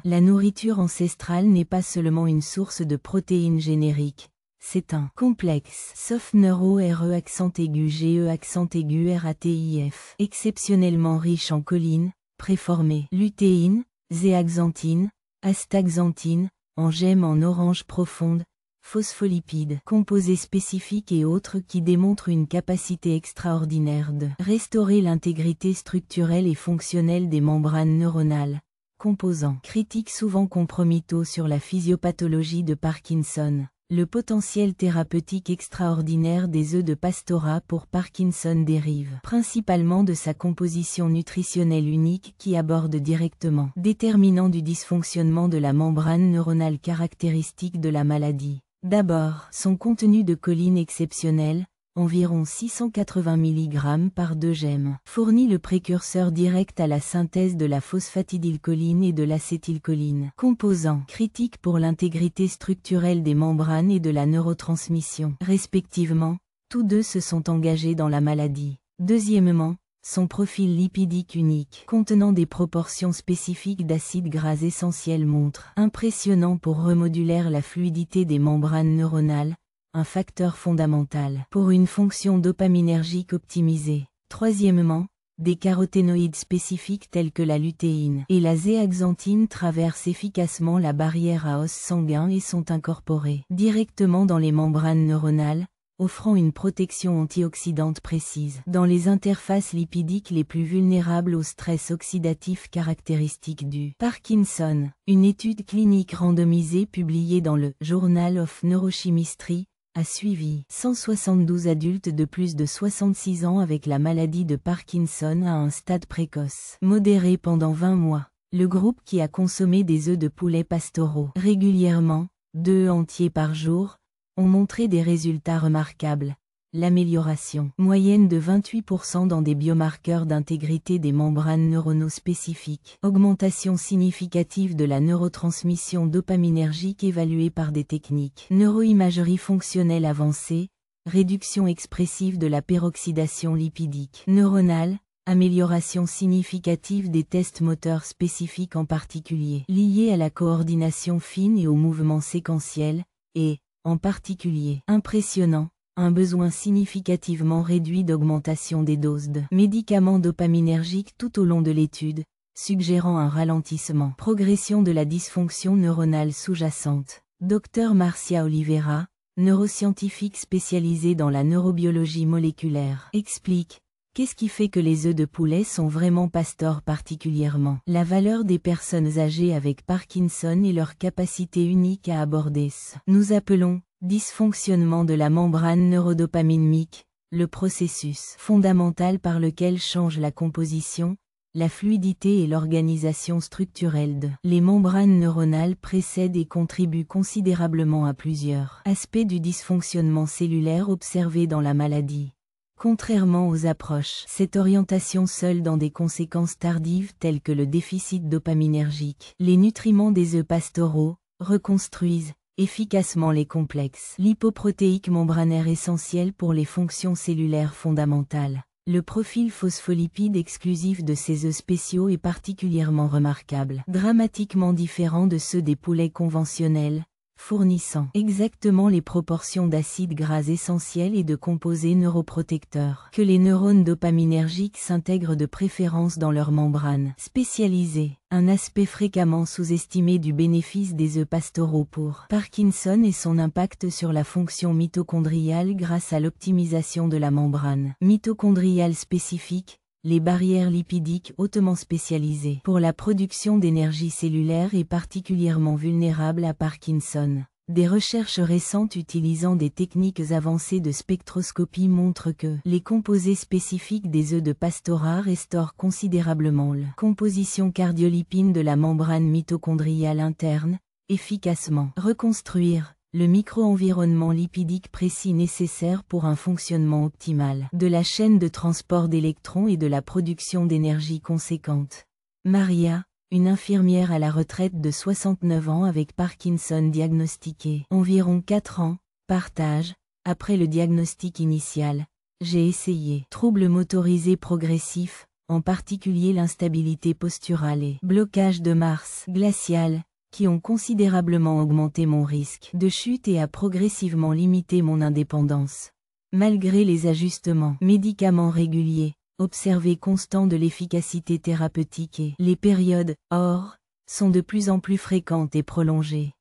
La nourriture ancestrale n'est pas seulement une source de protéines génériques, c'est un complexe sauf neuro RE accent aigu GE accent aigu RATIF exceptionnellement riche en choline, préformée, lutéine, zéaxanthine, astaxanthine, en gemme en orange profonde, phospholipides, composés spécifiques et autres qui démontrent une capacité extraordinaire de restaurer l'intégrité structurelle et fonctionnelle des membranes neuronales. Composants critiques souvent compromettants sur la physiopathologie de Parkinson. Le potentiel thérapeutique extraordinaire des œufs de Pastora pour Parkinson dérive principalement de sa composition nutritionnelle unique qui aborde directement déterminant du dysfonctionnement de la membrane neuronale caractéristique de la maladie. D'abord, son contenu de choline exceptionnel, environ 680 mg par 2 gèmes, fournit le précurseur direct à la synthèse de la phosphatidylcholine et de l'acétylcholine, composants critiques pour l'intégrité structurelle des membranes et de la neurotransmission, respectivement. Tous deux se sont engagés dans la maladie. Deuxièmement, son profil lipidique unique, contenant des proportions spécifiques d'acides gras essentiels montre impressionnant pour remoduler la fluidité des membranes neuronales, un facteur fondamental pour une fonction dopaminergique optimisée. Troisièmement, des caroténoïdes spécifiques tels que la lutéine et la zéaxanthine traversent efficacement la barrière à os sanguin et sont incorporés directement dans les membranes neuronales, offrant une protection antioxydante précise dans les interfaces lipidiques les plus vulnérables au stress oxydatif caractéristique du Parkinson. Une étude clinique randomisée publiée dans le Journal of Neurochemistry a suivi 172 adultes de plus de 66 ans avec la maladie de Parkinson à un stade précoce modéré pendant 20 mois. Le groupe qui a consommé des œufs de poulet pastoraux régulièrement, 2 œufs entiers par jour, ont montré des résultats remarquables. L'amélioration moyenne de 28% dans des biomarqueurs d'intégrité des membranes neuronospécifiques. Augmentation significative de la neurotransmission dopaminergique évaluée par des techniques. Neuroimagerie fonctionnelle avancée. Réduction expressive de la peroxydation lipidique neuronale. Amélioration significative des tests moteurs spécifiques en particulier liés à la coordination fine et au mouvement séquentiel, et, en particulier, impressionnant, un besoin significativement réduit d'augmentation des doses de médicaments dopaminergiques tout au long de l'étude, suggérant un ralentissement. Progression de la dysfonction neuronale sous-jacente. Dr Marcia Oliveira, neuroscientifique spécialisée dans la neurobiologie moléculaire, explique: qu'est-ce qui fait que les œufs de poulet sont vraiment pasteurs particulièrement? La valeur des personnes âgées avec Parkinson et leur capacité unique à aborder ce nous appelons dysfonctionnement de la membrane neurodopaminique, le processus fondamental par lequel change la composition, la fluidité et l'organisation structurelle de les membranes neuronales précèdent et contribuent considérablement à plusieurs aspects du dysfonctionnement cellulaire observé dans la maladie. Contrairement aux approches, cette orientation seule dans des conséquences tardives telles que le déficit dopaminergique, les nutriments des œufs pastoraux, reconstruisent efficacement les complexes lipoprotéiques membranaires essentiels pour les fonctions cellulaires fondamentales. Le profil phospholipide exclusif de ces œufs spéciaux est particulièrement remarquable, dramatiquement différent de ceux des poulets conventionnels, fournissant exactement les proportions d'acides gras essentiels et de composés neuroprotecteurs que les neurones dopaminergiques s'intègrent de préférence dans leurs membranes spécialisées. Un aspect fréquemment sous-estimé du bénéfice des œufs pastoraux pour Parkinson est son impact sur la fonction mitochondriale grâce à l'optimisation de la membrane mitochondriale spécifique, les barrières lipidiques hautement spécialisées pour la production d'énergie cellulaire et particulièrement vulnérables à Parkinson. Des recherches récentes utilisant des techniques avancées de spectroscopie montrent que les composés spécifiques des œufs de Pastora restaurent considérablement la composition cardiolipine de la membrane mitochondriale interne, efficacement reconstruire le micro-environnement lipidique précis nécessaire pour un fonctionnement optimal de la chaîne de transport d'électrons et de la production d'énergie conséquente. Maria, une infirmière à la retraite de 69 ans avec Parkinson diagnostiqué environ 4 ans, partage: après le diagnostic initial, j'ai essayé troubles motorisés progressifs, en particulier l'instabilité posturale et blocage de Mars glacial, qui ont considérablement augmenté mon risque de chute et a progressivement limité mon indépendance. Malgré les ajustements médicaments réguliers, observés constants de l'efficacité thérapeutique et les périodes hors sont de plus en plus fréquentes et prolongées.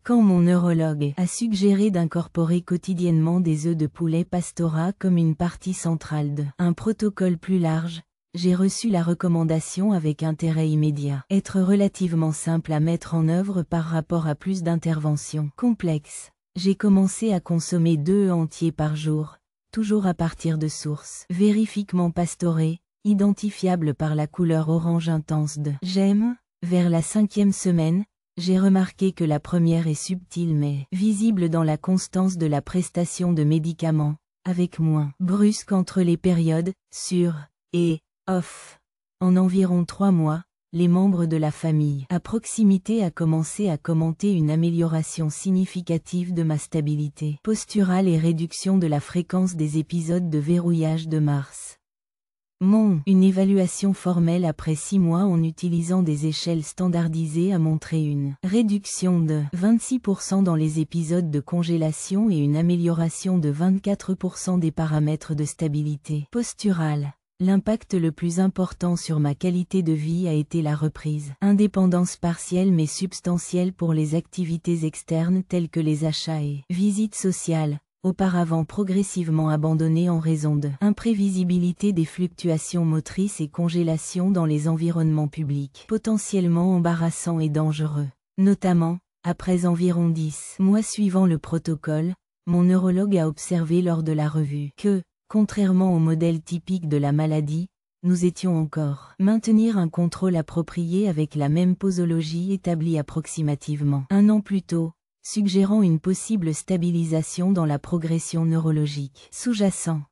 Quand mon neurologue a suggéré d'incorporer quotidiennement des œufs de poulet Pastora comme une partie centrale d'un protocole plus large, j'ai reçu la recommandation avec intérêt immédiat. Être relativement simple à mettre en œuvre par rapport à plus d'interventions complexes. J'ai commencé à consommer 2 œufs entiers par jour, toujours à partir de sources vérifiquement pastorées, identifiables par la couleur orange intense de j'aime. Vers la 5e semaine, j'ai remarqué que la première est subtile mais visible dans la constance de la prestation de médicaments, avec moins brusque entre les périodes sur et off. En environ 3 mois, les membres de la famille à proximité a commencé à commenter une amélioration significative de ma stabilité posturale et réduction de la fréquence des épisodes de verrouillage de Mars. Une évaluation formelle après 6 mois en utilisant des échelles standardisées a montré une réduction de 26% dans les épisodes de congélation et une amélioration de 24% des paramètres de stabilité posturale. L'impact le plus important sur ma qualité de vie a été la reprise. Indépendance partielle mais substantielle pour les activités externes telles que les achats et visites sociales, auparavant progressivement abandonnées en raison de imprévisibilité des fluctuations motrices et congélation dans les environnements publics, potentiellement embarrassants et dangereux. Notamment, après environ 10 mois suivant le protocole, mon neurologue a observé lors de la revue que, contrairement au modèle typique de la maladie, nous étions encore maintenir un contrôle approprié avec la même posologie établie approximativement 1 an plus tôt, suggérant une possible stabilisation dans la progression neurologique sous-jacent.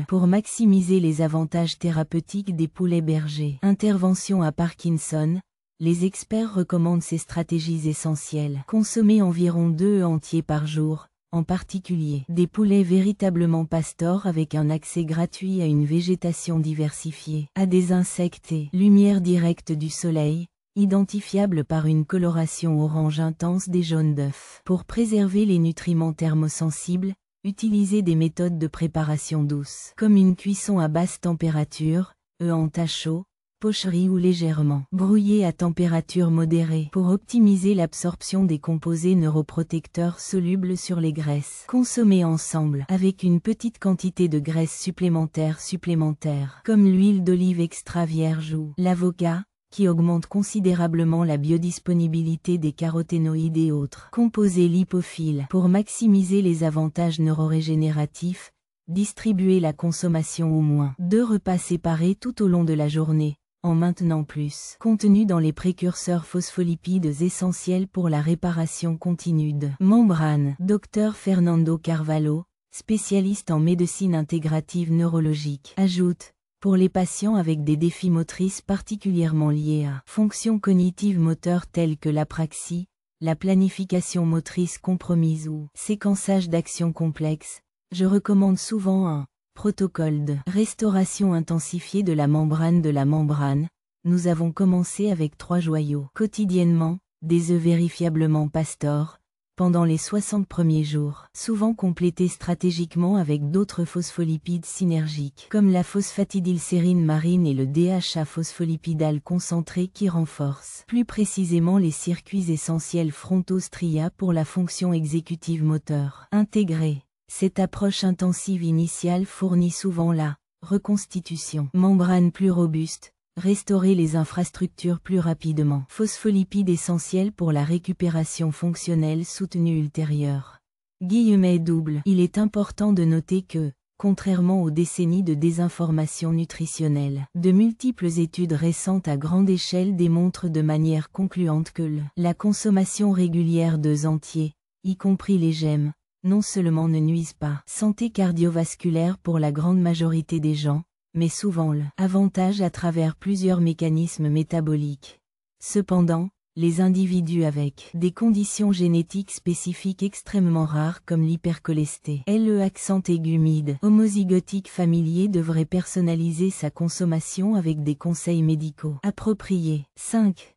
Pour maximiser les avantages thérapeutiques des poulets bergers. Intervention à Parkinson. Les experts recommandent ces stratégies essentielles. Consommer environ 2 œufs entiers par jour, en particulier des poulets véritablement pastors avec un accès gratuit à une végétation diversifiée, à des insectes et lumière directe du soleil, identifiable par une coloration orange intense des jaunes d'œufs. Pour préserver les nutriments thermosensibles, utilisez des méthodes de préparation douce, comme une cuisson à basse température, œufs en tas chaud, pocherie ou légèrement brouillé à température modérée pour optimiser l'absorption des composés neuroprotecteurs solubles sur les graisses. Consommez ensemble avec une petite quantité de graisse supplémentaire comme l'huile d'olive extra vierge ou l'avocat, qui augmente considérablement la biodisponibilité des caroténoïdes et autres composés lipophiles. Pour maximiser les avantages neurorégénératifs, distribuez la consommation au moins 2 repas séparés tout au long de la journée, en maintenant plus contenu dans les précurseurs phospholipides essentiels pour la réparation continue de membrane. Dr Fernando Carvalho, spécialiste en médecine intégrative neurologique, ajoute: pour les patients avec des défis motrices particulièrement liés à fonctions cognitives moteurs telles que l'apraxie, la planification motrice compromise ou séquençage d'actions complexes, je recommande souvent un protocole de restauration intensifiée de la membrane. Nous avons commencé avec 3 joyaux quotidiennement, des œufs vérifiablement pastors, pendant les 60 premiers jours, souvent complétés stratégiquement avec d'autres phospholipides synergiques, comme la phosphatidylsérine marine et le DHA phospholipidal concentré qui renforcent plus précisément les circuits essentiels frontaux stria pour la fonction exécutive moteur intégrée. Cette approche intensive initiale fournit souvent la reconstitution membrane plus robuste, restaurer les infrastructures plus rapidement. Phospholipides essentiels pour la récupération fonctionnelle soutenue ultérieure. Il est important de noter que, contrairement aux décennies de désinformation nutritionnelle, de multiples études récentes à grande échelle démontrent de manière concluante que la consommation régulière d'œufs entiers, y compris les gemmes, non seulement ne nuisent pas santé cardiovasculaire pour la grande majorité des gens, mais souvent l'avantage à travers plusieurs mécanismes métaboliques. Cependant, les individus avec des conditions génétiques spécifiques extrêmement rares comme l'hypercholestérolémie accent aigu mid homozygotique familier devraient personnaliser sa consommation avec des conseils médicaux appropriés. 5.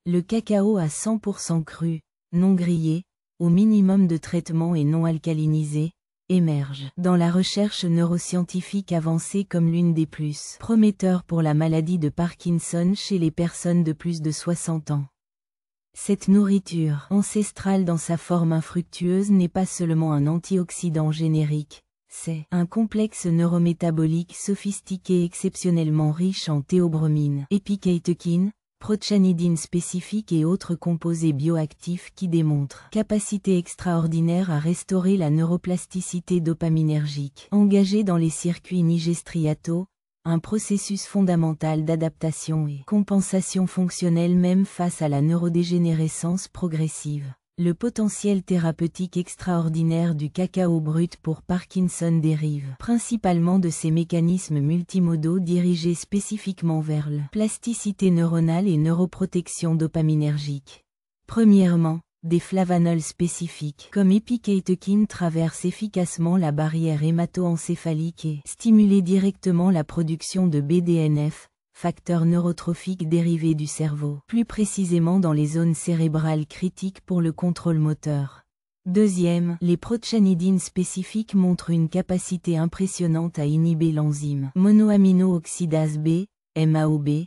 Le cacao à 100% cru, non grillé, au minimum de traitement et non alcalinisé, émerge dans la recherche neuroscientifique avancée comme l'une des plus prometteurs pour la maladie de Parkinson chez les personnes de plus de 60 ans. Cette nourriture ancestrale dans sa forme infructueuse n'est pas seulement un antioxydant générique, c'est un complexe neurométabolique sophistiqué exceptionnellement riche en théobromine, épicétoquine, procyanidine spécifique et autres composés bioactifs qui démontrent capacité extraordinaire à restaurer la neuroplasticité dopaminergique. Engagé dans les circuits nigestriataux, un processus fondamental d'adaptation et compensation fonctionnelle même face à la neurodégénérescence progressive. Le potentiel thérapeutique extraordinaire du cacao brut pour Parkinson dérive principalement de ces mécanismes multimodaux dirigés spécifiquement vers la plasticité neuronale et neuroprotection dopaminergique. Premièrement, des flavanols spécifiques comme épicétoquine traversent efficacement la barrière hémato-encéphalique et stimulent directement la production de BDNF, facteur neurotrophique dérivé du cerveau, plus précisément dans les zones cérébrales critiques pour le contrôle moteur. Deuxième, les procyanidines spécifiques montrent une capacité impressionnante à inhiber l'enzyme monoamino-oxydase B, MAOB,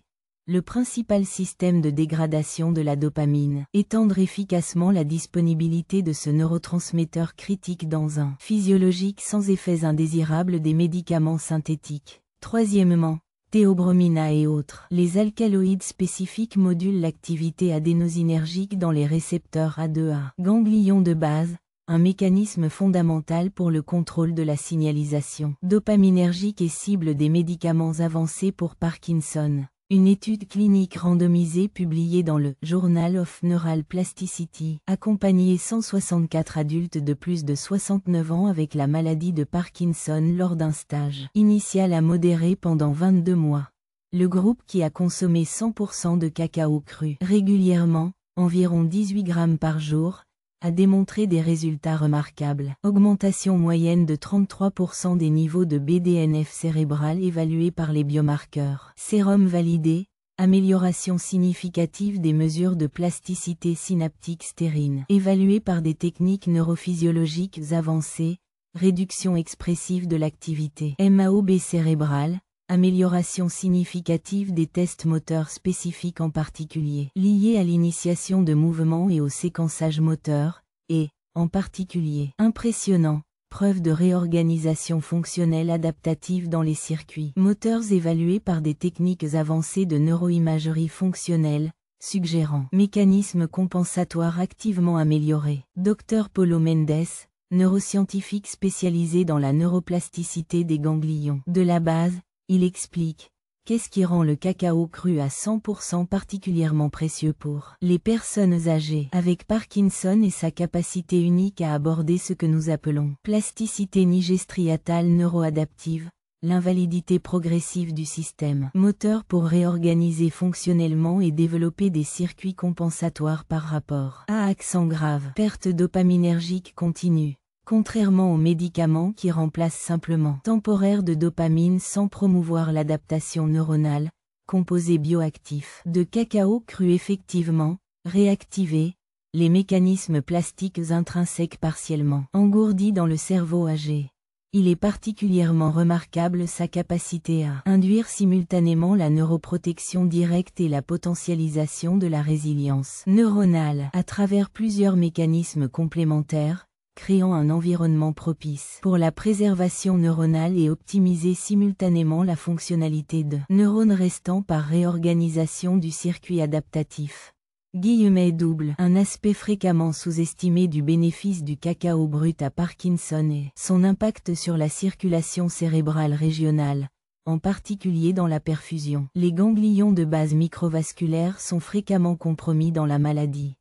le principal système de dégradation de la dopamine, étendre efficacement la disponibilité de ce neurotransmetteur critique dans un physiologique sans effets indésirables des médicaments synthétiques. Troisièmement, théobromina et autres. Les alcaloïdes spécifiques modulent l'activité adénosinergique dans les récepteurs A2A. Ganglions de base, un mécanisme fondamental pour le contrôle de la signalisation dopaminergique et cible des médicaments avancés pour Parkinson. Une étude clinique randomisée publiée dans le Journal of Neural Plasticity accompagnait 164 adultes de plus de 69 ans avec la maladie de Parkinson lors d'un stage initial à modéré pendant 22 mois. Le groupe qui a consommé 100% de cacao cru régulièrement, environ 18 grammes par jour, a démontré des résultats remarquables. Augmentation moyenne de 33% des niveaux de BDNF cérébral évalués par les biomarqueurs. Sérum validé, amélioration significative des mesures de plasticité synaptique stérine évaluées par des techniques neurophysiologiques avancées, réduction expressive de l'activité MAOB cérébrale, amélioration significative des tests moteurs spécifiques en particulier liés à l'initiation de mouvements et au séquençage moteur, et, en particulier, impressionnant, preuve de réorganisation fonctionnelle adaptative dans les circuits moteurs évalués par des techniques avancées de neuroimagerie fonctionnelle, suggérant mécanisme compensatoire activement amélioré. Dr Paulo Mendes, neuroscientifique spécialisé dans la neuroplasticité des ganglions de la base, il explique, qu'est-ce qui rend le cacao cru à 100% particulièrement précieux pour les personnes âgées avec Parkinson et sa capacité unique à aborder ce que nous appelons plasticité nigestriatale neuroadaptive, l'invalidité progressive du système moteur pour réorganiser fonctionnellement et développer des circuits compensatoires par rapport à accent grave, perte dopaminergique continue. Contrairement aux médicaments qui remplacent simplement temporaire de dopamine sans promouvoir l'adaptation neuronale, composés bioactifs de cacao cru effectivement, réactivés, les mécanismes plastiques intrinsèques partiellement engourdis dans le cerveau âgé. Il est particulièrement remarquable sa capacité à induire simultanément la neuroprotection directe et la potentialisation de la résilience neuronale à travers plusieurs mécanismes complémentaires, créant un environnement propice pour la préservation neuronale et optimiser simultanément la fonctionnalité de neurones restants par réorganisation du circuit adaptatif. Double. Un aspect fréquemment sous-estimé du bénéfice du cacao brut à Parkinson est son impact sur la circulation cérébrale régionale, en particulier dans la perfusion. Les ganglions de base microvasculaire sont fréquemment compromis dans la maladie.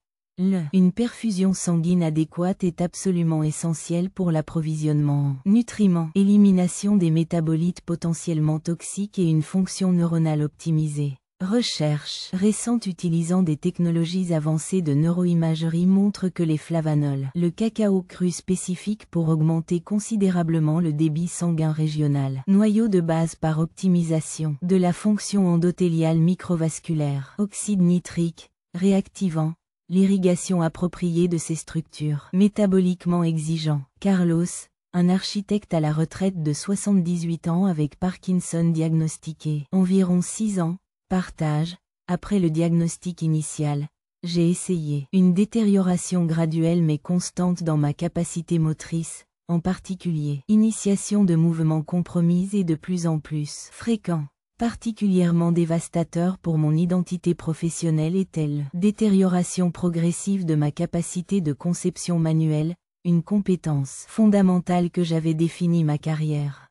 Une perfusion sanguine adéquate est absolument essentielle pour l'approvisionnement en nutriments, élimination des métabolites potentiellement toxiques et une fonction neuronale optimisée. Recherches récentes utilisant des technologies avancées de neuroimagerie montrent que les flavanols, le cacao cru spécifique pour augmenter considérablement le débit sanguin régional, noyau de base par optimisation de la fonction endothéliale microvasculaire, oxyde nitrique, réactivant, l'irrigation appropriée de ces structures métaboliquement exigeants. Carlos, un architecte à la retraite de 78 ans avec Parkinson diagnostiqué, environ 6 ans, partage, après le diagnostic initial, J'ai essayé une détérioration graduelle mais constante dans ma capacité motrice, en particulier initiation de mouvements compromise et de plus en plus fréquents. Particulièrement dévastateur pour mon identité professionnelle est-elle détérioration progressive de ma capacité de conception manuelle, une compétence fondamentale que j'avais définie ma carrière.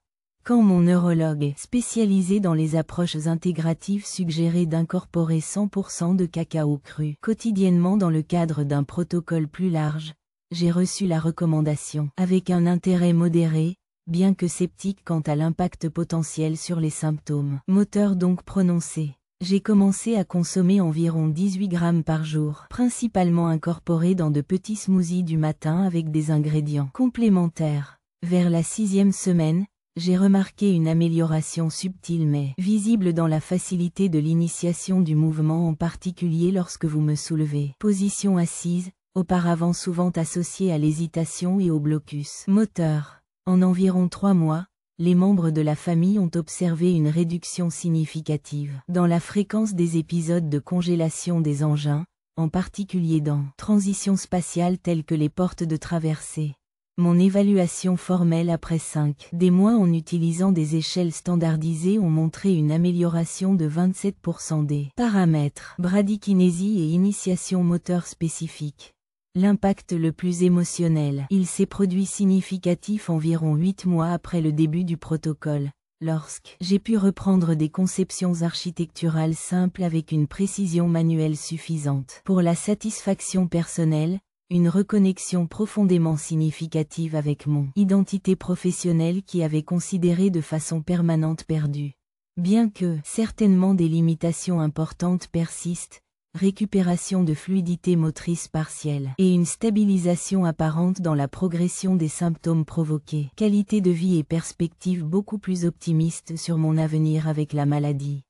Quand mon neurologue spécialisé dans les approches intégratives suggérait d'incorporer 100% de cacao cru quotidiennement dans le cadre d'un protocole plus large, j'ai reçu la recommandation avec un intérêt modéré, bien que sceptique quant à l'impact potentiel sur les symptômes moteurs donc prononcés. J'ai commencé à consommer environ 18 grammes par jour, principalement incorporés dans de petits smoothies du matin avec des ingrédients complémentaires. Vers la 6e semaine, j'ai remarqué une amélioration subtile mais visible dans la facilité de l'initiation du mouvement, en particulier lorsque vous me soulevez. Position assise, auparavant souvent associée à l'hésitation et au blocus moteur. En environ 3 mois, les membres de la famille ont observé une réduction significative dans la fréquence des épisodes de congélation des engins, en particulier dans transitions spatiales telles que les portes de traversée. Mon évaluation formelle après 5 mois en utilisant des échelles standardisées ont montré une amélioration de 27% des paramètres bradykinésie et initiation moteur spécifique. L'impact le plus émotionnel, il s'est produit significatif environ 8 mois après le début du protocole, lorsque j'ai pu reprendre des conceptions architecturales simples avec une précision manuelle suffisante. Pour la satisfaction personnelle, une reconnexion profondément significative avec mon identité professionnelle qui avait considéré de façon permanente perdue. Bien que certainement des limitations importantes persistent, récupération de fluidité motrice partielle et une stabilisation apparente dans la progression des symptômes provoqués. Qualité de vie et perspective beaucoup plus optimistes sur mon avenir avec la maladie.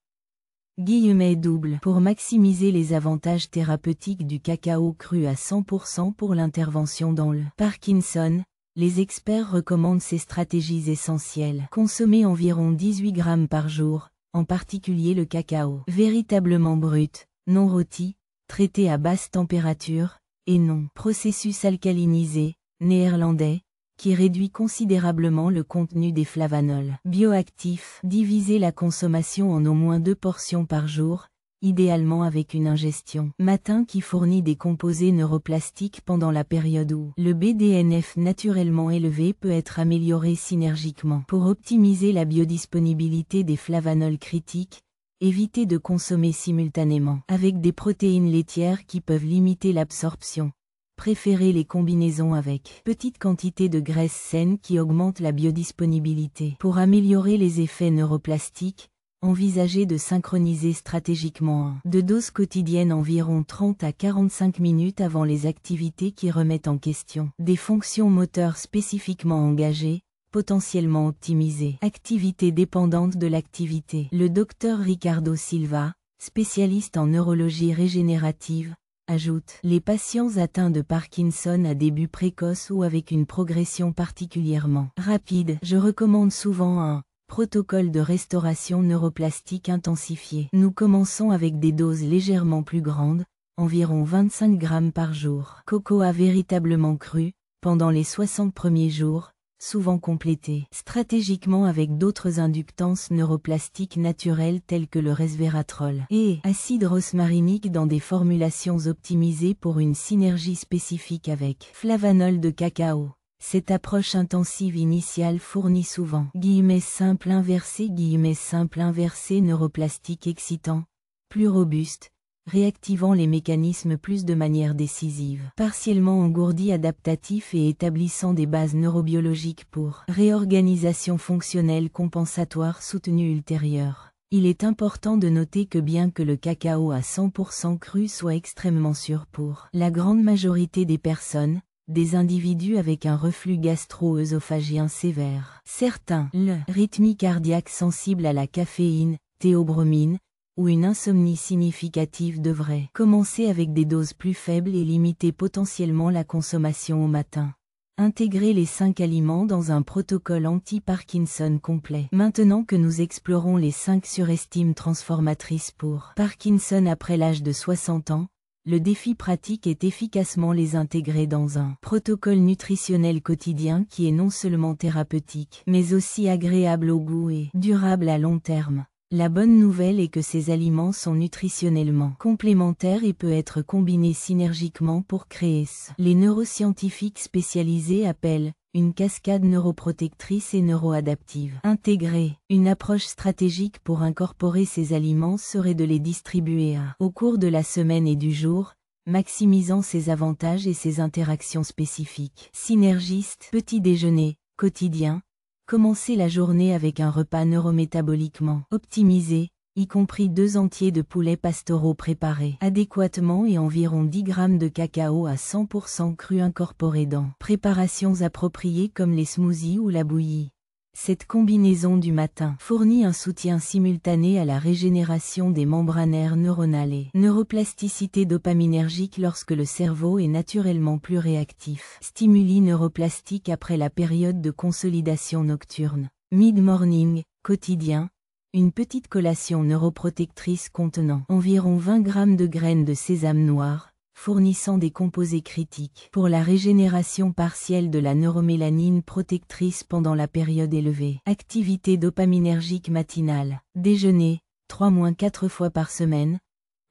Double. Pour maximiser les avantages thérapeutiques du cacao cru à 100% pour l'intervention dans le Parkinson, les experts recommandent ces stratégies essentielles. Consommer environ 18 grammes par jour, en particulier le cacao véritablement brut, non rôti, traité à basse température, et non processus alcalinisé, néerlandais, qui réduit considérablement le contenu des flavanols bioactifs. Diviser la consommation en au moins 2 portions par jour, idéalement avec une ingestion matin qui fournit des composés neuroplastiques pendant la période où le BDNF naturellement élevé peut être amélioré synergiquement. Pour optimiser la biodisponibilité des flavanols critiques, évitez de consommer simultanément avec des protéines laitières qui peuvent limiter l'absorption. Préférez les combinaisons avec petite quantité de graisse saine qui augmente la biodisponibilité. Pour améliorer les effets neuroplastiques, envisagez de synchroniser stratégiquement de doses quotidiennes environ 30 à 45 minutes avant les activités qui remettent en question des fonctions moteurs spécifiquement engagées, potentiellement optimisées. Activité dépendante de l'activité. Le docteur Ricardo Silva, spécialiste en neurologie régénérative, ajoute « Les patients atteints de Parkinson à début précoce ou avec une progression particulièrement rapide, je recommande souvent un protocole de restauration neuroplastique intensifié. Nous commençons avec des doses légèrement plus grandes, environ 25 grammes par jour. Cocoa véritablement cru, pendant les 60 premiers jours, souvent complété stratégiquement avec d'autres inductances neuroplastiques naturelles telles que le resveratrol et acide rosmarinique dans des formulations optimisées pour une synergie spécifique avec flavanol de cacao. Cette approche intensive initiale fournit souvent simple inversé neuroplastique excitant, plus robuste, réactivant les mécanismes plus de manière décisive, partiellement engourdi adaptatif et établissant des bases neurobiologiques pour réorganisation fonctionnelle compensatoire soutenue ultérieure. Il est important de noter que bien que le cacao à 100% cru soit extrêmement sûr pour la grande majorité des personnes, des individus avec un reflux gastro-œsophagien sévère, certains, le rythmie cardiaque sensible à la caféine, théobromine, ou une insomnie significative devrait commencer avec des doses plus faibles et limiter potentiellement la consommation au matin. Intégrer les 5 aliments dans un protocole anti-Parkinson complet. Maintenant que nous explorons les 5 surestimes transformatrices pour Parkinson après l'âge de 60 ans, Le défi pratique est efficacement les intégrer dans un protocole nutritionnel quotidien qui est non seulement thérapeutique, mais aussi agréable au goût et durable à long terme. La bonne nouvelle est que ces aliments sont nutritionnellement complémentaires et peuvent être combinés synergiquement pour créer ce les neuroscientifiques spécialisés appellent une cascade neuroprotectrice et neuroadaptive. Intégrer une approche stratégique pour incorporer ces aliments serait de les distribuer au cours de la semaine et du jour, maximisant ses avantages et ses interactions spécifiques. Synergiste, petit déjeuner, quotidien. Commencez la journée avec un repas neurométaboliquement optimisé, y compris 2 entiers de poulet pastoraux préparés adéquatement et environ 10 g de cacao à 100% cru incorporés dans préparations appropriées comme les smoothies ou la bouillie. Cette combinaison du matin fournit un soutien simultané à la régénération des membranaires neuronales et neuroplasticité dopaminergique lorsque le cerveau est naturellement plus réactif. Stimuli neuroplastiques après la période de consolidation nocturne. Mid-morning, quotidien. Une petite collation neuroprotectrice contenant environ 20 g de graines de sésame noir, fournissant des composés critiques pour la régénération partielle de la neuromélanine protectrice pendant la période élevée. Activité dopaminergique matinale. Déjeuner, 3-4 fois par semaine.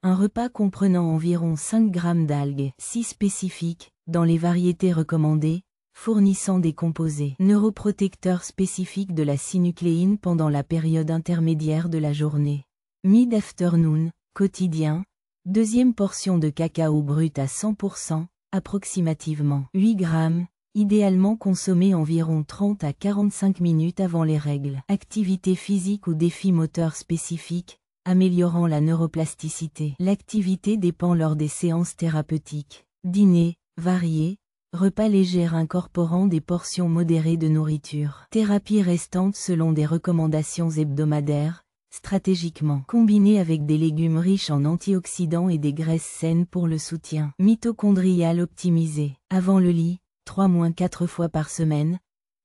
Un repas comprenant environ 5 g d'algues, si spécifiques, dans les variétés recommandées, fournissant des composés neuroprotecteurs spécifiques de la synucléine pendant la période intermédiaire de la journée. Mid-afternoon, quotidien. Deuxième portion de cacao brut à 100%, approximativement 8 g, idéalement consommé environ 30 à 45 minutes avant les règles. Activité physique ou défi moteur spécifique, améliorant la neuroplasticité. L'activité dépend lors des séances thérapeutiques. Dîner, varié, repas léger incorporant des portions modérées de nourriture. Thérapie restante selon des recommandations hebdomadaires. Stratégiquement combiné avec des légumes riches en antioxydants et des graisses saines pour le soutien mitochondrial optimisé. Avant le lit, 3-4 fois par semaine.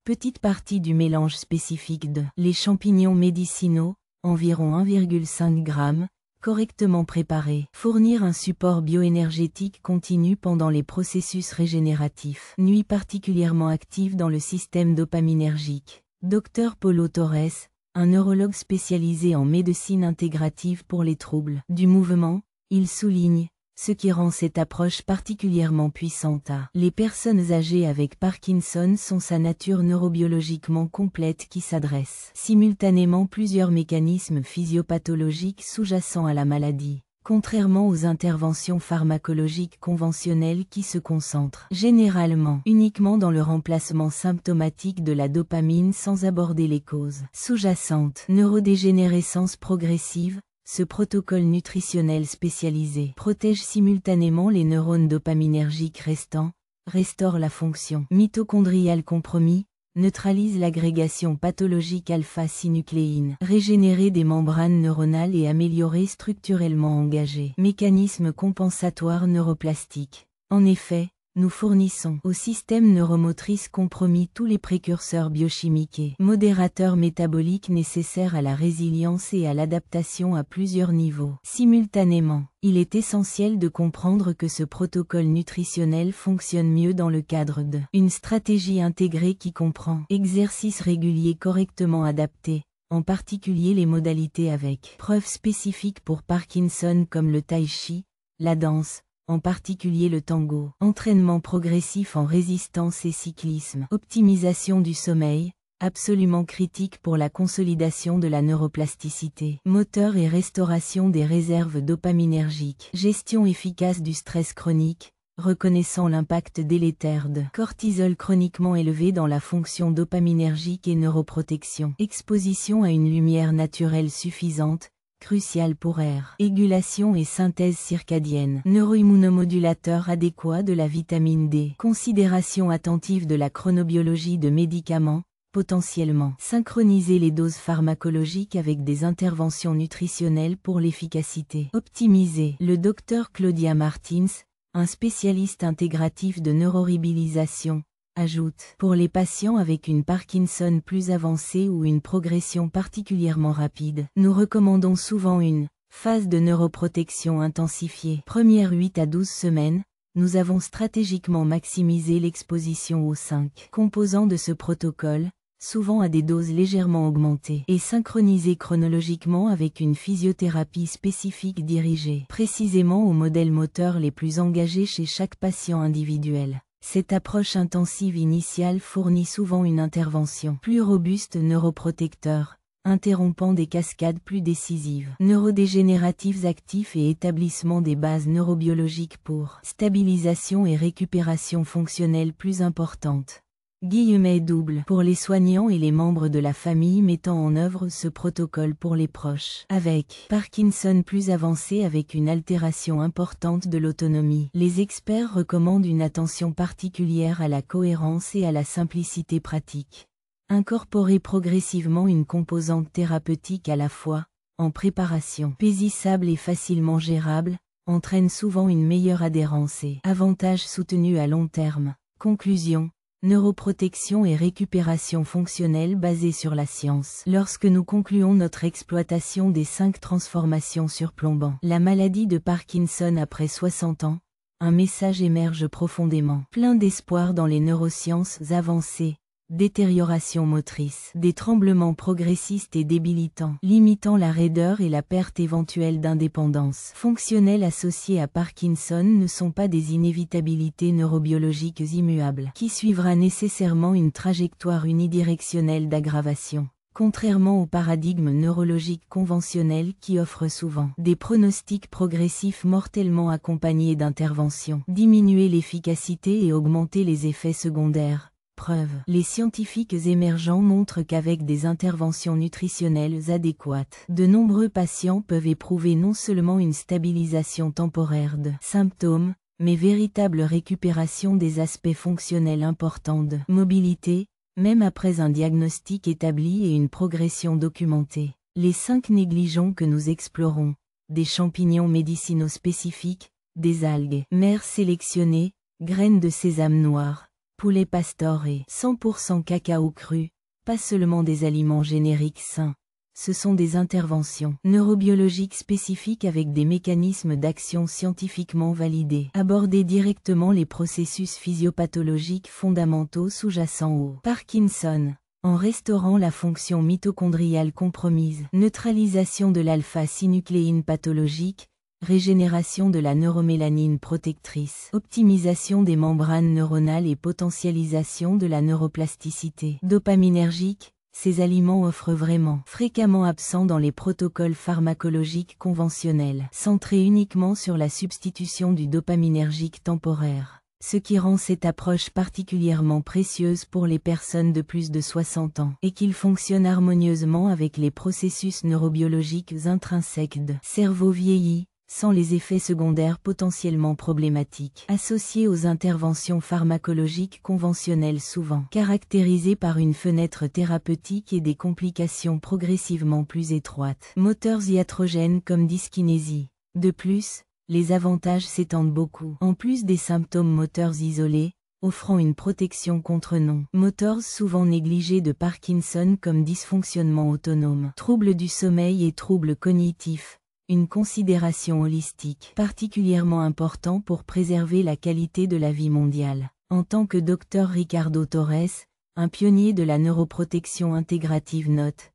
Petite partie du mélange spécifique de les champignons médicinaux, environ 1,5 g, correctement préparés. Fournir un support bioénergétique continu pendant les processus régénératifs. Nuit particulièrement active dans le système dopaminergique. Dr Paulo Torres, un neurologue spécialisé en médecine intégrative pour les troubles du mouvement, il souligne, ce qui rend cette approche particulièrement puissante à les personnes âgées avec Parkinson sont sa nature neurobiologiquement complète qui s'adresse simultanément plusieurs mécanismes physiopathologiques sous-jacents à la maladie. Contrairement aux interventions pharmacologiques conventionnelles qui se concentrent généralement uniquement dans le remplacement symptomatique de la dopamine sans aborder les causes sous-jacentes. Neurodégénérescence progressive, ce protocole nutritionnel spécialisé protège simultanément les neurones dopaminergiques restants, restaure la fonction mitochondriale compromise, neutralise l'agrégation pathologique alpha-synucléine, régénérer des membranes neuronales et améliorer structurellement engagé. Mécanisme compensatoire neuroplastique. En effet, nous fournissons au système neuromotrice compromis tous les précurseurs biochimiques et modérateurs métaboliques nécessaires à la résilience et à l'adaptation à plusieurs niveaux. Simultanément, il est essentiel de comprendre que ce protocole nutritionnel fonctionne mieux dans le cadre d'une stratégie intégrée qui comprend exercices réguliers correctement adaptés, en particulier les modalités avec preuves spécifiques pour Parkinson comme le tai chi, la danse, en particulier le tango, entraînement progressif en résistance et cyclisme, optimisation du sommeil, absolument critique pour la consolidation de la neuroplasticité, moteur et restauration des réserves dopaminergiques, gestion efficace du stress chronique, reconnaissant l'impact délétère de cortisol chroniquement élevé dans la fonction dopaminergique et neuroprotection, exposition à une lumière naturelle suffisante, crucial pour régulation et synthèse circadienne, neuroimmunomodulateur adéquat de la vitamine D, considération attentive de la chronobiologie de médicaments, potentiellement synchroniser les doses pharmacologiques avec des interventions nutritionnelles pour l'efficacité optimisée. Le Dr Claudia Martins, un spécialiste intégratif de neuromobilisation, ajoute, pour les patients avec une Parkinson plus avancée ou une progression particulièrement rapide, nous recommandons souvent une Phase de neuroprotection intensifiée. Première 8 à 12 semaines, nous avons stratégiquement maximisé l'exposition aux 5 composants de ce protocole, souvent à des doses légèrement augmentées, et synchronisé chronologiquement avec une physiothérapie spécifique dirigée précisément aux modèles moteurs les plus engagés chez chaque patient individuel. Cette approche intensive initiale fournit souvent une intervention plus robuste neuroprotecteur, interrompant des cascades plus décisives, neurodégénératives actifs et établissement des bases neurobiologiques pour stabilisation et récupération fonctionnelle plus importante. Double pour les soignants et les membres de la famille mettant en œuvre ce protocole pour les proches. Avec Parkinson plus avancé avec une altération importante de l'autonomie, les experts recommandent une attention particulière à la cohérence et à la simplicité pratique. Incorporer progressivement une composante thérapeutique à la fois, en préparation paisible et facilement gérable, entraîne souvent une meilleure adhérence et avantages soutenus à long terme. Conclusion. Neuroprotection et récupération fonctionnelle basée sur la science. Lorsque nous concluons notre exploitation des 5 transformations surplombant la maladie de Parkinson après 60 ans, un message émerge profondément, plein d'espoir dans les neurosciences avancées. Détérioration motrice, des tremblements progressistes et débilitants, limitant la raideur et la perte éventuelle d'indépendance fonctionnelle associées à Parkinson ne sont pas des inévitabilités neurobiologiques immuables, qui suivra nécessairement une trajectoire unidirectionnelle d'aggravation. Contrairement au paradigme neurologique conventionnel qui offre souvent des pronostics progressifs mortellement accompagnés d'interventions, diminuer l'efficacité et augmenter les effets secondaires. Preuve. Les scientifiques émergents montrent qu'avec des interventions nutritionnelles adéquates, de nombreux patients peuvent éprouver non seulement une stabilisation temporaire de symptômes, mais véritable récupération des aspects fonctionnels importants de mobilité, même après un diagnostic établi et une progression documentée. Les 5 négligeons que nous explorons, des champignons médicinaux spécifiques, des algues, mers sélectionnées, graines de sésame noir, poulet pastor et 100% cacao cru, pas seulement des aliments génériques sains. Ce sont des interventions neurobiologiques spécifiques avec des mécanismes d'action scientifiquement validés. Aborder directement les processus physiopathologiques fondamentaux sous-jacents au Parkinson, en restaurant la fonction mitochondriale compromise, neutralisation de l'alpha-synucléine pathologique, régénération de la neuromélanine protectrice, optimisation des membranes neuronales et potentialisation de la neuroplasticité dopaminergique. Ces aliments offrent vraiment fréquemment absents dans les protocoles pharmacologiques conventionnels, centrés uniquement sur la substitution du dopaminergique temporaire, ce qui rend cette approche particulièrement précieuse pour les personnes de plus de 60 ans, et qu'il fonctionne harmonieusement avec les processus neurobiologiques intrinsèques de cerveau vieilli, sans les effets secondaires potentiellement problématiques associés aux interventions pharmacologiques conventionnelles souvent caractérisées par une fenêtre thérapeutique et des complications progressivement plus étroites. Moteurs iatrogènes comme dyskinésie. De plus, les avantages s'étendent beaucoup. En plus des symptômes moteurs isolés, offrant une protection contre non-moteurs souvent négligés de Parkinson comme dysfonctionnement autonome, troubles du sommeil et troubles cognitifs. Une considération holistique particulièrement important pour préserver la qualité de la vie mondiale. En tant que Dr Ricardo Torres, un pionnier de la neuroprotection intégrative note,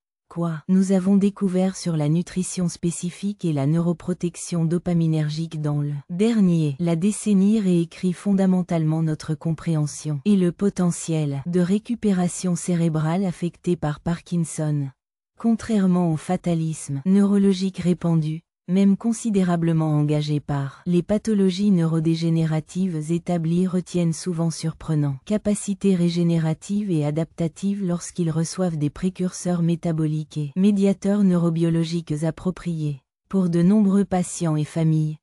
nous avons découvert sur la nutrition spécifique et la neuroprotection dopaminergique dans le dernier. La décennie réécrit fondamentalement notre compréhension et le potentiel de récupération cérébrale affecté par Parkinson. Contrairement au fatalisme neurologique répandu, même considérablement engagé par les pathologies neurodégénératives établies retiennent souvent surprenant capacités régénératives et adaptatives lorsqu'ils reçoivent des précurseurs métaboliques et médiateurs neurobiologiques appropriés. Pour de nombreux patients et familles,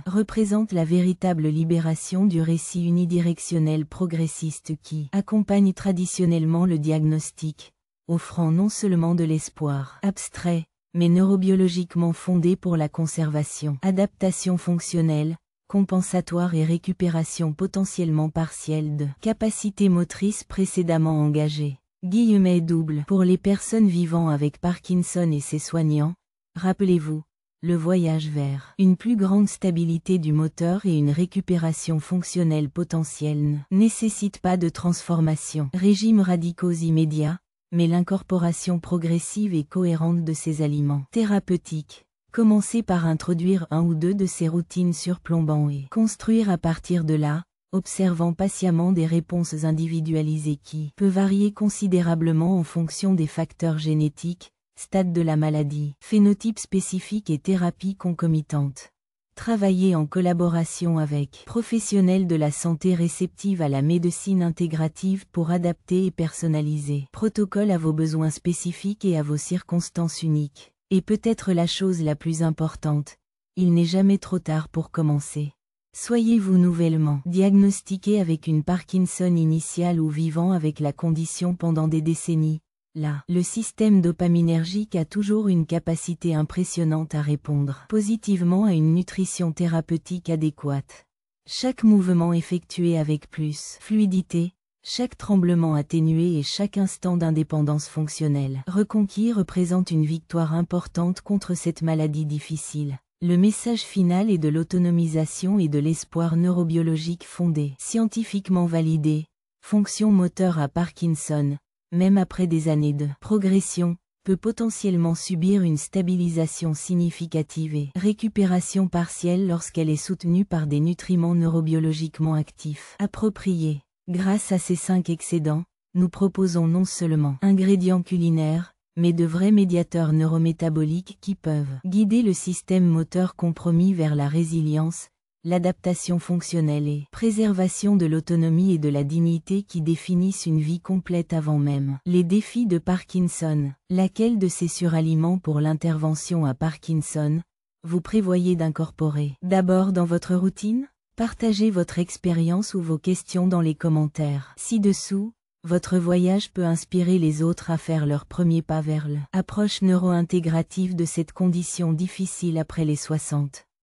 représente la véritable libération du récit unidirectionnel progressiste qui accompagne traditionnellement le diagnostic, offrant non seulement de l'espoir abstrait, mais neurobiologiquement fondé pour la conservation, adaptation fonctionnelle, compensatoire et récupération potentiellement partielle de capacités motrices précédemment engagées. Double pour les personnes vivant avec Parkinson et ses soignants, rappelez-vous, le voyage vers une plus grande stabilité du moteur et une récupération fonctionnelle potentielle ne nécessite pas de transformation, régimes radicaux immédiats, mais l'incorporation progressive et cohérente de ces aliments thérapeutiques. Commencez par introduire 1 ou 2 de ces routines surplombant et construire à partir de là, observant patiemment des réponses individualisées qui peuvent varier considérablement en fonction des facteurs génétiques, stade de la maladie, phénotype spécifique et thérapie concomitante. Travaillez en collaboration avec professionnels de la santé réceptifs à la médecine intégrative pour adapter et personnaliser protocole à vos besoins spécifiques et à vos circonstances uniques. Et peut-être la chose la plus importante, il n'est jamais trop tard pour commencer. Soyez-vous nouvellement diagnostiqué avec une Parkinson initiale ou vivant avec la condition pendant des décennies. Là, le système dopaminergique a toujours une capacité impressionnante à répondre positivement à une nutrition thérapeutique adéquate. Chaque mouvement effectué avec plus fluidité, chaque tremblement atténué et chaque instant d'indépendance fonctionnelle reconquis représente une victoire importante contre cette maladie difficile. Le message final est de l'autonomisation et de l'espoir neurobiologique fondé, scientifiquement validé, fonction moteur à Parkinson, même après des années de progression, peut potentiellement subir une stabilisation significative et récupération partielle lorsqu'elle est soutenue par des nutriments neurobiologiquement actifs appropriés. Grâce à ces 5 excédents, nous proposons non seulement ingrédients culinaires, mais de vrais médiateurs neurométaboliques qui peuvent guider le système moteur compromis vers la résilience, l'adaptation fonctionnelle et préservation de l'autonomie et de la dignité qui définissent une vie complète avant même les défis de Parkinson. Laquelle de ces suraliments pour l'intervention à Parkinson vous prévoyez d'incorporer d'abord dans votre routine? Partagez votre expérience ou vos questions dans les commentaires ci-dessous. Votre voyage peut inspirer les autres à faire leur premier pas vers l'approche neuro-intégrative de cette condition difficile après les 60.